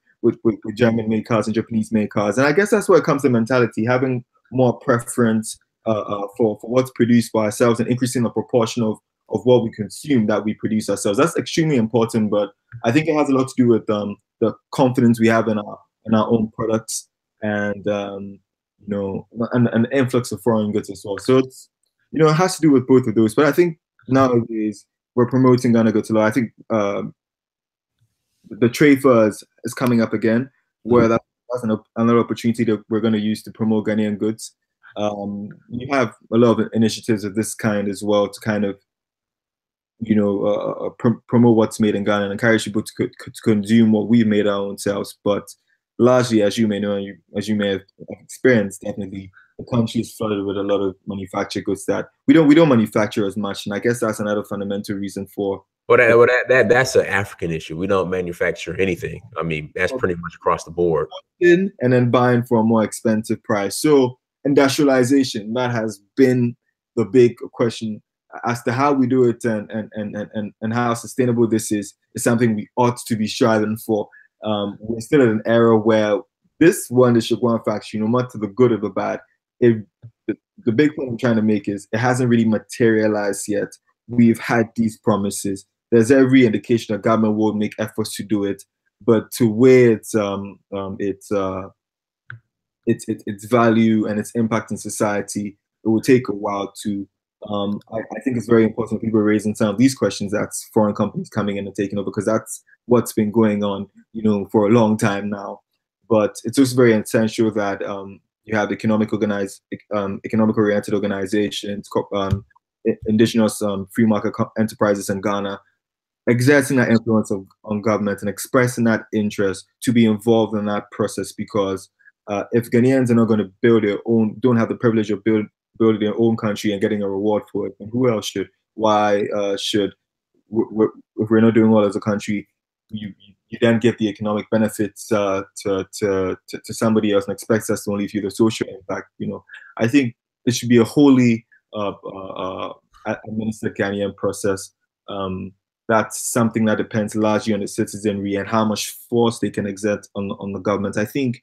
German-made cars and Japanese-made cars, and I guess that's where it comes to mentality, having more preference for what's produced by ourselves and increasing the proportion of what we consume that we produce ourselves. That's extremely important, but I think it has a lot to do with the confidence we have in our own products and an influx of foreign goods as well. So it's it has to do with both of those. But I think nowadays we're promoting Ghana Goods a lot. I think the trade fair is coming up again, where that's another opportunity that we're going to use to promote Ghanaian goods. You have a lot of initiatives of this kind as well to kind of promote what's made in Ghana and encourage people to consume what we've made our own selves. But largely, as you may know, as you may have experienced, definitely the country is flooded with a lot of manufactured goods that we don't manufacture as much, and I guess that's another fundamental reason for. That's an African issue. We don't manufacture anything. I mean, that's pretty much across the board. And then buying for a more expensive price. So industrialization, that has been the big question as to how we do it and how sustainable this is something we ought to be striving for. We're still in an era where this one is one factory, no matter the good or the bad. The big point I'm trying to make is it hasn't really materialized yet. We've had these promises. There's every indication that government will make efforts to do it, but to where its value and its impact in society, it will take a while to. I think it's very important people raising some of these questions. That's foreign companies coming in and taking over, because that's what's been going on, for a long time now. But it's also very essential that you have economic oriented organizations, indigenous free market enterprises in Ghana exerting that influence on government and expressing that interest to be involved in that process. Because if Ghanaians are not going to build their own, don't have the privilege of building their own country and getting a reward for it, and who else should? Why should, if we're not doing well as a country, you then give the economic benefits to somebody else and expect us to only feel the social impact? I think it should be a wholly administered Ghanaian process. That's something that depends largely on the citizenry and how much force they can exert on the government. I think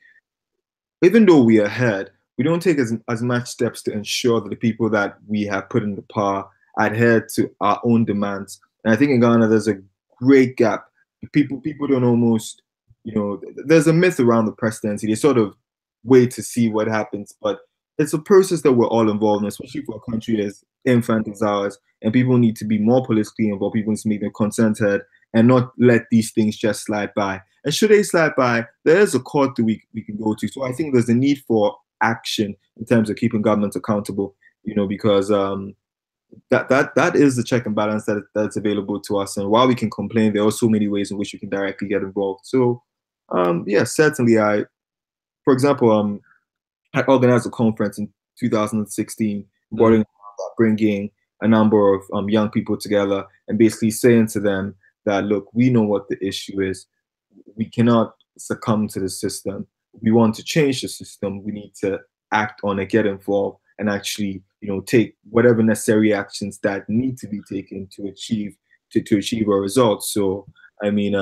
even though we are ahead, we don't take as much steps to ensure that the people that we have put in the power adhere to our own demands. And I think in Ghana, there's a great gap. People don't almost, there's a myth around the presidency. They sort of wait to see what happens, but it's a process that we're all involved in, especially for a country as infant as ours. And people need to be more politically involved. People need to make their concerns heard and not let these things just slide by. And should they slide by, there is a court that we can go to. So I think there's a need for action in terms of keeping government accountable, because that is the check and balance that's available to us. And while we can complain, there are so many ways in which we can directly get involved. So yeah, certainly for example, I organized a conference in 2016, bringing a number of young people together and basically saying to them that, look, we know what the issue is. We cannot succumb to the system. We want to change the system. We need to act on it, get involved, and actually, take whatever necessary actions that need to be taken to achieve a result. So, I mean,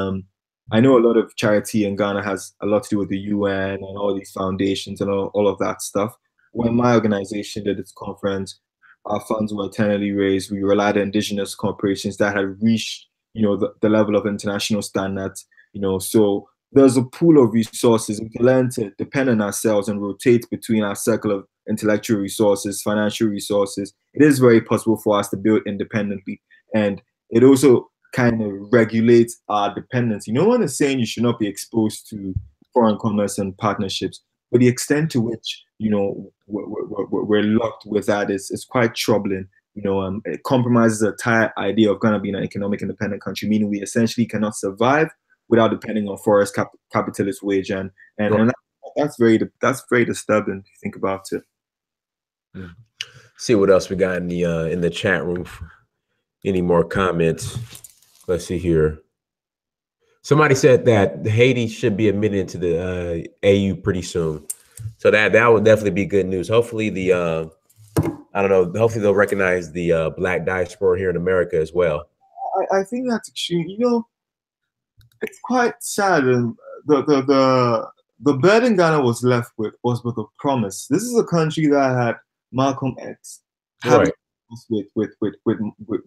I know a lot of charity in Ghana has a lot to do with the UN and all these foundations and all of that stuff. When my organization did its conference, our funds were internally raised. We relied on indigenous corporations that had reached, the level of international standards, so there's a pool of resources. We can learn to depend on ourselves and rotate between our circle of intellectual resources, financial resources. It is very possible for us to build independently. And it also kind of regulates our dependency. No one is saying you should not be exposed to foreign commerce and partnerships, but the extent to which we're locked with that is quite troubling. It compromises the entire idea of Ghana being an economic independent country, meaning we essentially cannot survive without depending on forest capitalist wage, and that's very disturbing if you think about it. See what else we got in the chat room. Any more comments? Let's see here. Somebody said that Haiti should be admitted into the AU pretty soon, so that would definitely be good news. Hopefully the I don't know. Hopefully they'll recognize the Black diaspora here in America as well. I think that's extreme. It's quite sad, and the burden Ghana was left with was with a promise. This is a country that had Malcolm X, Right. with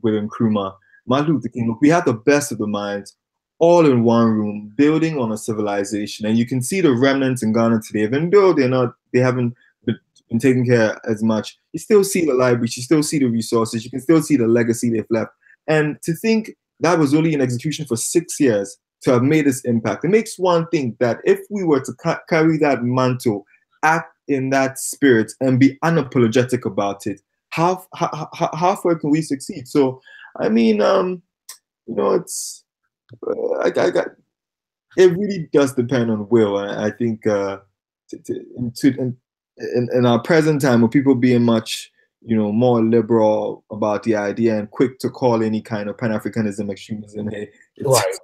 Nkrumah, Martin Luther King. Look, we had the best of the minds, all in one room, building on a civilization, and you can see the remnants in Ghana today. Even though they haven't been taken care as much, you still see the libraries, you still see the resources, you can still see the legacy they've left. And to think that was only in execution for 6 years to have made this impact, it makes one think that if we were to carry that mantle, act in that spirit, and be unapologetic about it, how far can we succeed? So, I mean, it's it really does depend on will. I think in our present time, with people being much more liberal about the idea and quick to call any kind of Pan-Africanism extremism, Right.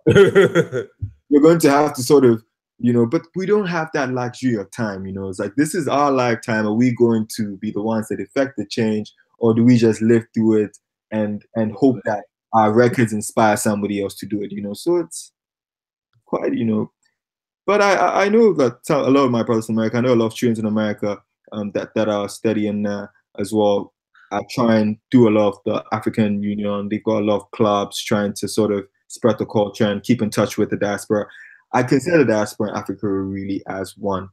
you're going to have to sort of, but we don't have that luxury of time. It's like, this is our lifetime. Are we going to be the ones that effect the change, or do we just live through it and hope that our records inspire somebody else to do it? So it's quite, but I know that a lot of my brothers in America, I know a lot of students in America that are studying as well. I try and do a lot of the African Union. They've got a lot of clubs trying to sort of spread the culture and keep in touch with the diaspora. I consider the diaspora in Africa really as one,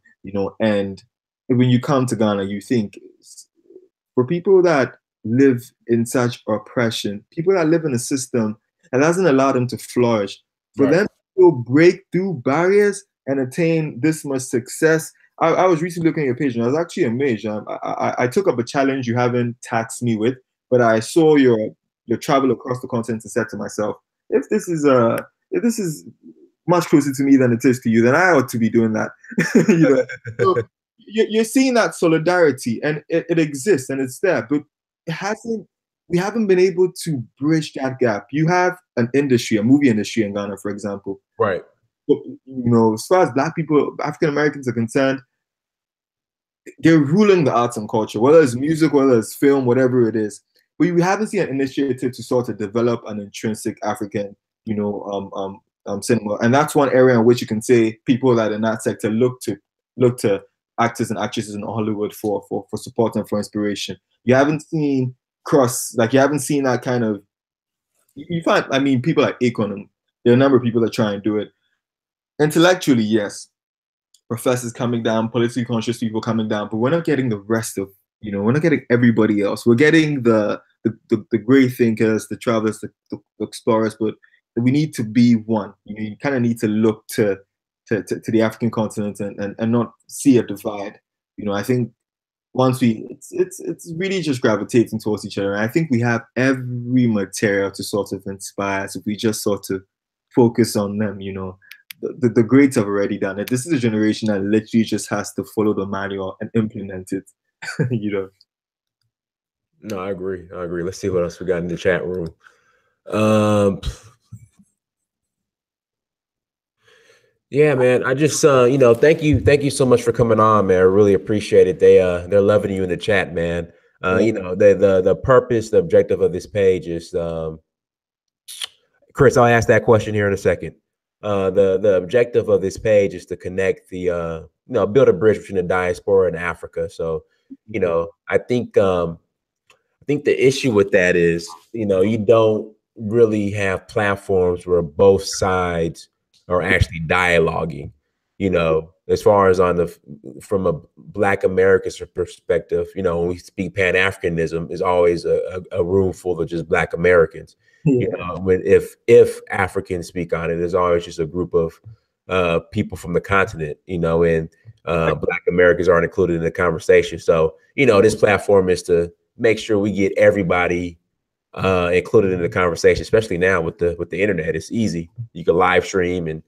and when you come to Ghana, you think, for people that live in such oppression, people that live in a system that doesn't allow them to flourish, for them to break through barriers and attain this much success. I was recently looking at your page and I was actually amazed. I took up a challenge you haven't taxed me with, but I saw your travel across the continent and said to myself, if this is much closer to me than it is to you, then I ought to be doing that. So you're seeing that solidarity, and it exists and it's there, but we haven't been able to bridge that gap. You have a movie industry in Ghana, for example. Right. But, as far as Black people, African Americans are concerned, they're ruling the arts and culture, whether it's music, whether it's film, whatever it is. But we haven't seen an initiative to sort of develop an intrinsic African, cinema, and that's one area in which you can say people that in that sector look to actors and actresses in Hollywood for support and for inspiration. You haven't seen you haven't seen that kind of. You find, I mean, people like Akon, there are a number of people that try and do it. Intellectually, yes, professors coming down, politically conscious people coming down, but we're not getting the rest of, we're not getting everybody else. We're getting the great thinkers, the travelers, the explorers, but we need to be one. You kind of need to look to the African continent and not see a divide. I think once it's really just gravitating towards each other. And I think we have every material to sort of inspire us if we just sort of focus on them. The greats have already done it. This is a generation that literally just has to follow the manual and implement it. No, I agree. Let's see what else we got in the chat room. Yeah, man. I just thank you so much for coming on, man. I really appreciate it. They're loving you in the chat, man. The purpose, the objective of this page is Chris, I'll ask that question here in a second. The objective of this page is to connect the build a bridge between the diaspora and Africa. So, I think the issue with that is, you don't really have platforms where both sides are actually dialoguing. As far as from a Black American perspective, when we speak Pan Africanism, is always a room full of just Black Americans. Yeah. When if Africans speak on it, there's always just a group of people from the continent. And Black Americans aren't included in the conversation. So, this platform is to make sure we get everybody included in the conversation, especially now with the internet. It's easy. You can live stream and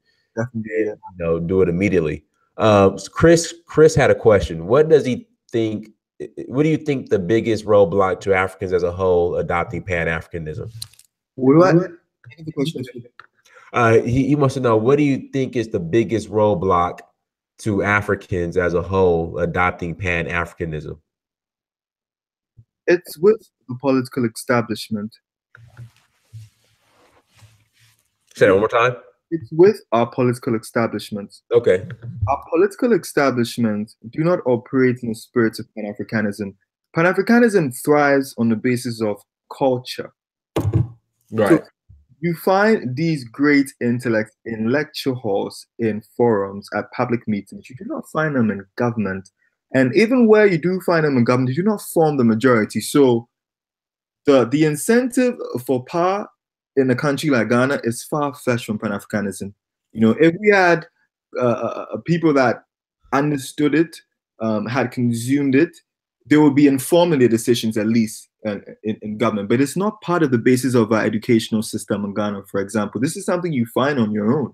do it immediately. So Chris had a question. What do you think the biggest roadblock to Africans as a whole adopting Pan-Africanism? He wants to know, what do you think is the biggest roadblock to Africans as a whole adopting Pan-Africanism? It's with the political establishment. Say that one more time. It's with our political establishments. Okay. Our political establishments do not operate in the spirit of Pan-Africanism. Pan-Africanism thrives on the basis of culture. Right. So you find these great intellects in lecture halls, in forums, at public meetings. You do not find them in government. And even where you do find them in government, they do not form the majority. So the incentive for power in a country like Ghana is far-fetched from Pan-Africanism. If we had people that understood it, had consumed it, they would be informed in their decisions, at least in government. But it's not part of the basis of our educational system in Ghana, for example. This is something you find on your own.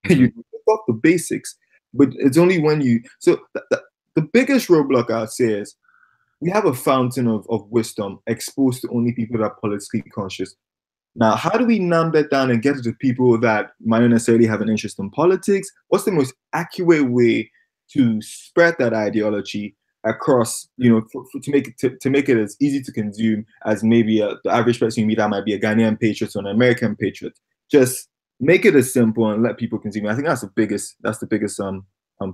You talk the basics, but it's only when you... So the biggest roadblock, I'd say, is we have a fountain of wisdom exposed to only people that are politically conscious. Now, how do we numb that down and get to the people that might not necessarily have an interest in politics? What's the most accurate way to spread that ideology across, to make it as easy to consume as maybe the average person you meet that might be a Ghanaian patriot or an American patriot? Just make it as simple and let people consume it. I think that's the biggest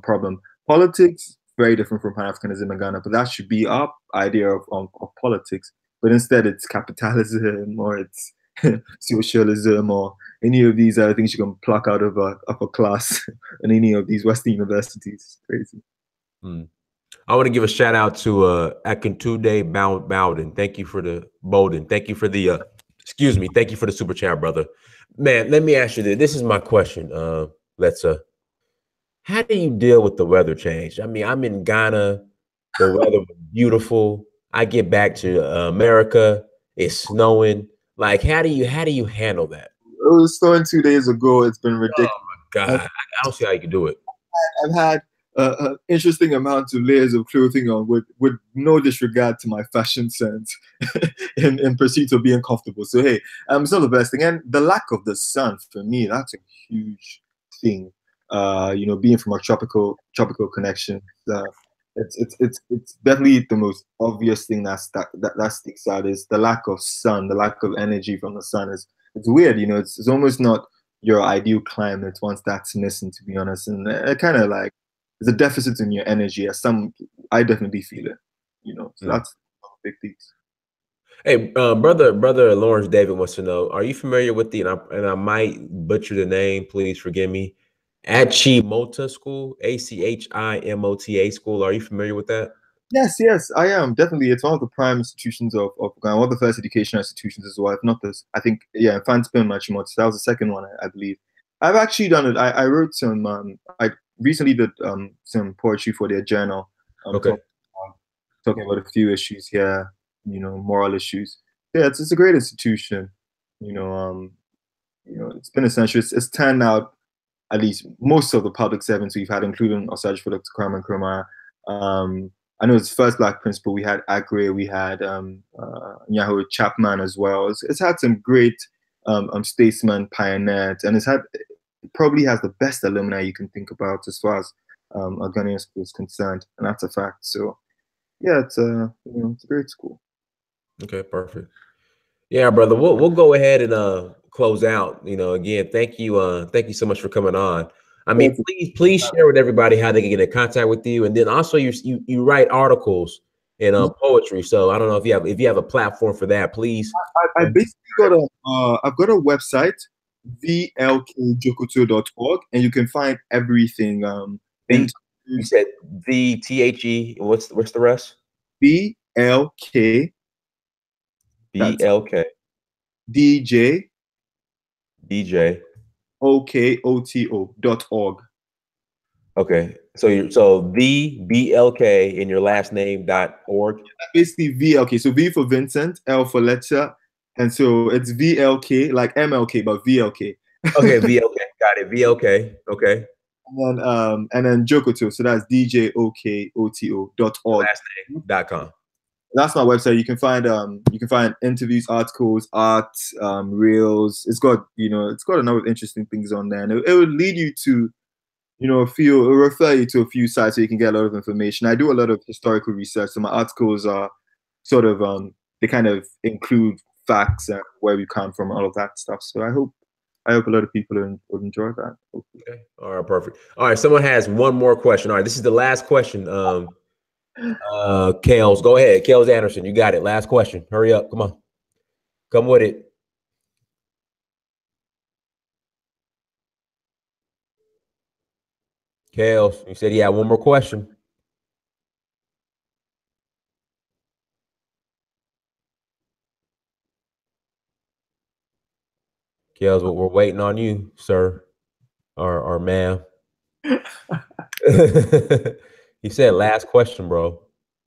problem. Politics, very different from Pan-Africanism in Ghana, but that should be our idea of politics. But instead, it's capitalism, or it's socialism, or any of these other things you can pluck out of a class in any of these Western universities. It's crazy. I want to give a shout out to Akintude Bowden. Thank you for the Bowden. Thank you for the Thank you for the super chat, brother. Man, let me ask you this. This is my question, Letsa. How do you deal with the weather change? I mean, I'm in Ghana. The weather was beautiful. I get back to America. It's snowing. Like, how do you handle that? It was snowing 2 days ago. It's been ridiculous. Oh my God, I don't see how you can do it. I've had an interesting amount of layers of clothing on with no disregard to my fashion sense in pursuit of being comfortable. So hey, it's not the best thing. And the lack of the sun, for me, that's a huge thing. Being from a tropical connection, it's definitely the most obvious thing that sticks out is the lack of sun, the lack of energy from the sun. It's weird, it's almost not your ideal climate once that's missing, to be honest. And it kind of like there's a deficit in your energy. I definitely feel it, So that's big things. Hey, brother Lawrence David wants to know: are you familiar with and I might butcher the name, please forgive me, Achimota School, Achimota School? Are you familiar with that? Yes, I am. Definitely. It's one of the prime institutions of Ghana, one of the first educational institutions as well. If not this, I think, yeah, Fanspin Machimoto. That was the second one, I believe. I've actually done it. I wrote I recently did some poetry for their journal. Okay. Talking about a few issues here, moral issues. Yeah, it's a great institution. It's been essential. It's turned out at least most of the public servants we've had, including Osage for Dr. Kwame Nkrumah. I know it's first Black principal. We had Agre, we had Nyaho Chapman as well. It's had some great statesmen, pioneers, and it probably has the best alumni you can think about as far as a Ghanaian school is concerned, and that's a fact. So, yeah, it's a great school. Okay, perfect. Yeah, brother, we'll go ahead and close out, again, thank you so much for coming on. I mean, please share with everybody how they can get in contact with you, and then also you write articles and poetry. So I don't know if you have a platform for that, please. I basically got I've got a website, vlkjokoto.org, and you can find everything. You said VTHE. What's the rest? VLK. BLK. DJ. DJ. OKOTO.org. Okay, so the BLK in your last name.org. Basically VLK. So V for Vincent, L for Letsa, and so it's VLK like MLK, but VLK. Okay, VLK, got it. VLK, okay. And then Djokoto. So that's DJOKOTO.org. Last name.com. That's my website. You can find interviews, articles, art, reels. It's got a number of interesting things on there, and it would lead you to it'll refer you to a few sites so you can get a lot of information. I do a lot of historical research, so my articles are sort of they kind of include facts and where we come from, all of that stuff. So I hope a lot of people would enjoy that. Hopefully. Okay. All right, perfect. All right, someone has one more question. All right, this is the last question. Kales, go ahead. Kales Anderson, you got it. Last question. Hurry up. Come on. Come with it. Kales, you said he had one more question. Kales, we're waiting on you, sir, or ma'am. He said last question, bro.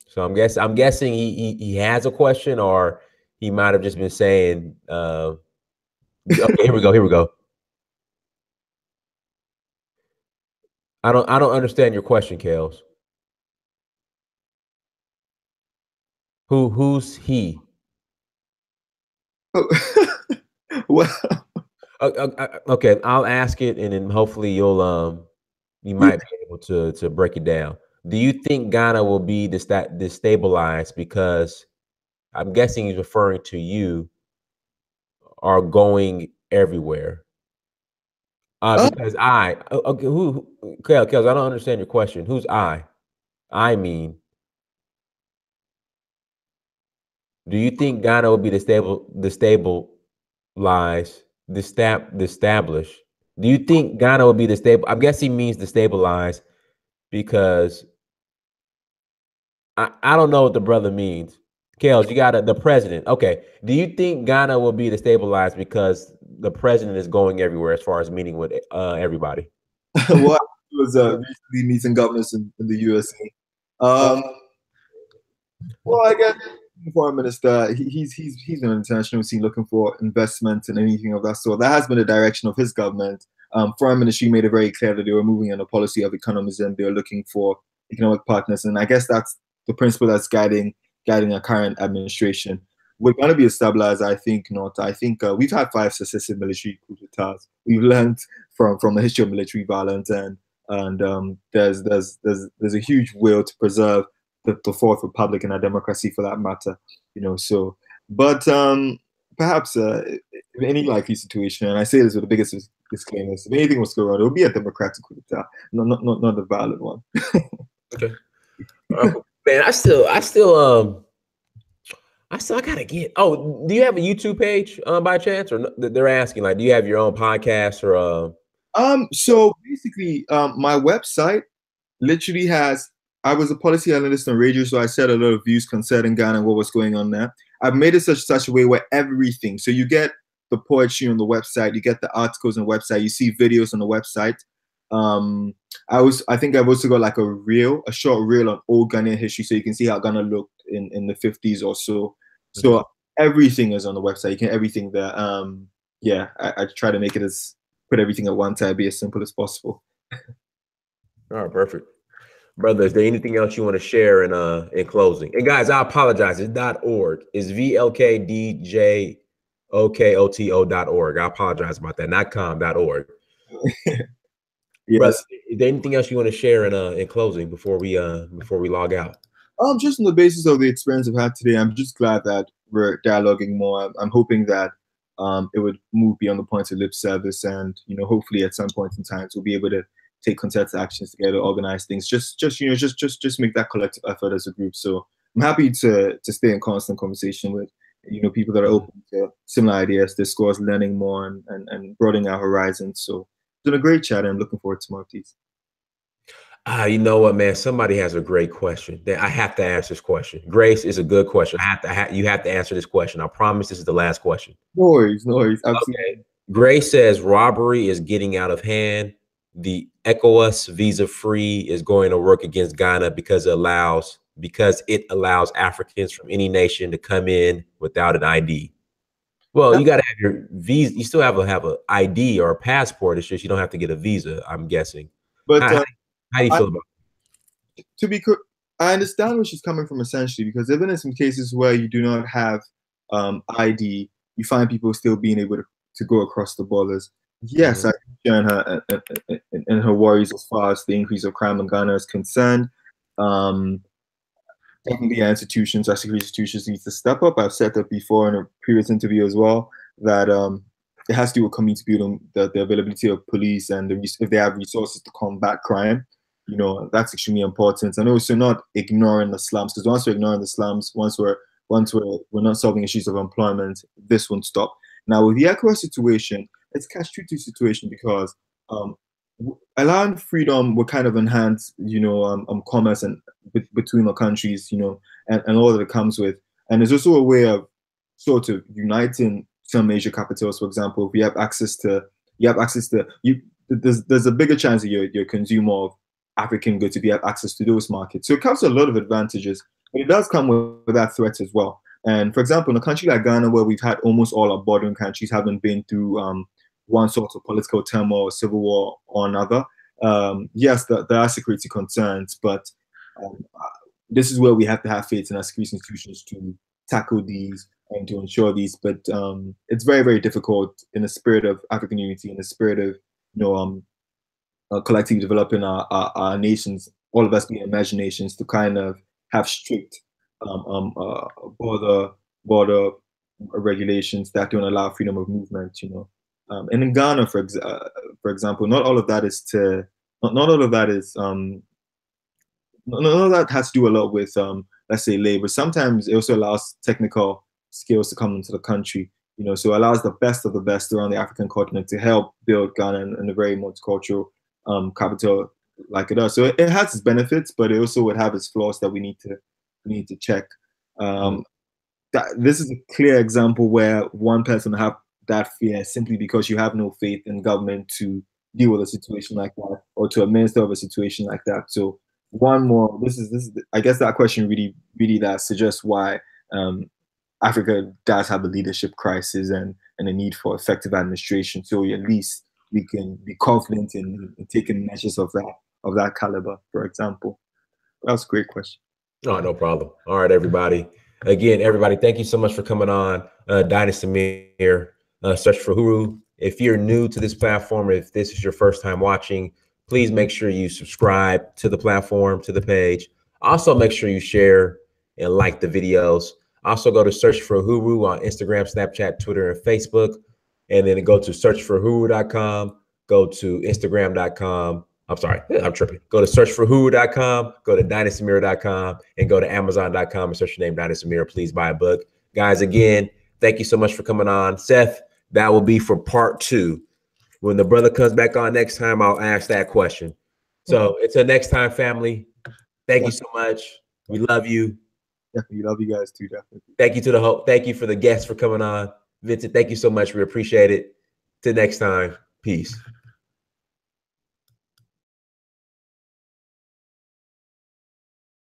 So I'm guessing he has a question, or he might have just been saying. Okay, here we go. I don't understand your question, Kales. Who's he? Well, okay, I'll ask it, and then hopefully you might be able to break it down. Do you think Ghana will be destabilized because I'm guessing he's referring to you are going everywhere? Because okay, Kels, I don't understand your question. Who's I? I mean, do you think Ghana will be destabilized, established? Do you think Ghana will be destabilized? I guess he means destabilized because I don't know what the brother means. Kels, you got the president. Okay. Do you think Ghana will be destabilized because the president is going everywhere as far as meeting with everybody? Well, I was recently meeting governors in the USA. Well, I guess the foreign minister, he's on an international scene looking for investment and anything of that sort. That has been the direction of his government. Foreign ministry made it very clear that they were moving on a policy of economism. They were looking for economic partners, and I guess that's the principle that's guiding our current administration. We're going to be stabilized. I think not. I think we've had 5 successive military coups d'etats. We've learned from the history of military violence, and there's a huge will to preserve the fourth republic and our democracy for that matter, so but perhaps in any likely situation, and I say this with the biggest disclaimers, if anything was to go wrong, it would be a democratic coup d'etat, not a violent one. Okay. Man, I still gotta get. Oh, do you have a YouTube page by chance, or they're asking like, do you have your own podcast or? So basically, my website literally has. I was a policy analyst on radio, so I said a lot of views concerning Ghana and what was going on there. I've made it such a way where everything. So you get the poetry on the website, you get the articles on the website, you see videos on the website. I think I've also got like a short reel on old Ghanaian history, so you can see how Ghana looked in the 50s or so. So everything is on the website. You can everything there. Yeah, I try to make it put everything at one time, be as simple as possible. All right, perfect. Brother, is there anything else you want to share in closing? And guys, I apologize. It's .org. It's VLKDJOKOTO.org. I apologize about that. Not .com.org. Yes. Brother, is there anything else you want to share in closing before we log out? Just on the basis of the experience I've had today, I'm just glad that we're dialoguing more. I'm hoping that it would move beyond the point of lip service, and hopefully at some point in time we'll be able to take concerted actions together, organize things, just make that collective effort as a group. So I'm happy to stay in constant conversation with people that are open to similar ideas, discourse, learning more, and broadening our horizons. So it's been a great chat, and I'm looking forward to more of these. You know what, man? Somebody has a great question. I have to ask this question. Grace is a good question. You have to answer this question. I promise this is the last question. No worries, no worries. Absolutely. Okay. Grace says robbery is getting out of hand. The ECOWAS visa free is going to work against Ghana because it allows Africans from any nation to come in without an ID. Well, you got to have your visa. You still have a ID or a passport. It's just you don't have to get a visa, I'm guessing. But how do you feel about it? I understand where she's coming from essentially, because even in some cases where you do not have ID, you find people still being able to go across the borders. Yes, I share in her worries as far as the increase of crime in Ghana is concerned. Definitely, our security institutions need to step up. I've said that before in a previous interview as well, that it has to do with community building, the availability of police, and if they have resources to combat crime. That's extremely important. And also not ignoring the slums, because once we're ignoring the slums, once we're not solving issues of employment, this won't stop. Now with the ECOWAS situation, it's a catch-22 situation, because allowing freedom will kind of enhance, commerce and between the countries, and all that it comes with. And there's also a way of sort of uniting some major capitals. For example, if you have access to, there's a bigger chance that you're a consumer of African goods if you have access to those markets. So it comes with a lot of advantages, but it does come with that threat as well. And for example, in a country like Ghana, where we've had almost all our bordering countries haven't been through one sort of political turmoil or civil war or another. Yes, there are security concerns, but this is where we have to have faith in our security institutions to tackle these and to ensure these. But it's very, very difficult in the spirit of African unity, in the spirit of collectively developing our nations, all of us being emerging nations, to kind of have strict border regulations that don't allow freedom of movement. And in Ghana, for example, not all of that has to do a lot with let's say labor. Sometimes it also allows technical skills to come into the country. So it allows the best of the best around the African continent to help build Ghana in a very multicultural capital like it does. So it has its benefits, but it also would have its flaws that we need to check. This is a clear example where one person have that fear simply because you have no faith in government to deal with a situation like that, or to administer of a situation like that. So this is I guess that question really that suggests why Africa does have a leadership crisis and a need for effective administration. So at least we can be confident in taking measures of that caliber, for example. That's a great question. Oh, no problem. All right, everybody. Again, everybody, thank you so much for coming on. Dynasty Amir, Search for Huru. If you're new to this platform, if this is your first time watching, please make sure you subscribe to the platform, to the page. Also, make sure you share and like the videos. Also, go to Search for Huru on Instagram, Snapchat, Twitter, and Facebook. And then go to searchforhuru.com, go to Instagram.com. I'm sorry, I'm tripping. Go to searchforhuru.com, go to dynastymirror.com, and go to amazon.com and search your name, Dynasty Mirror. Please buy a book. Guys, again, thank you so much for coming on. Seth, that will be for part 2. When the brother comes back on next time, I'll ask that question. So until next time, family, thank you so much. We love you. Definitely love you guys too, definitely. Thank you to the host. Thank you for the guests for coming on. Vincent, thank you so much. We appreciate it. Till next time. Peace.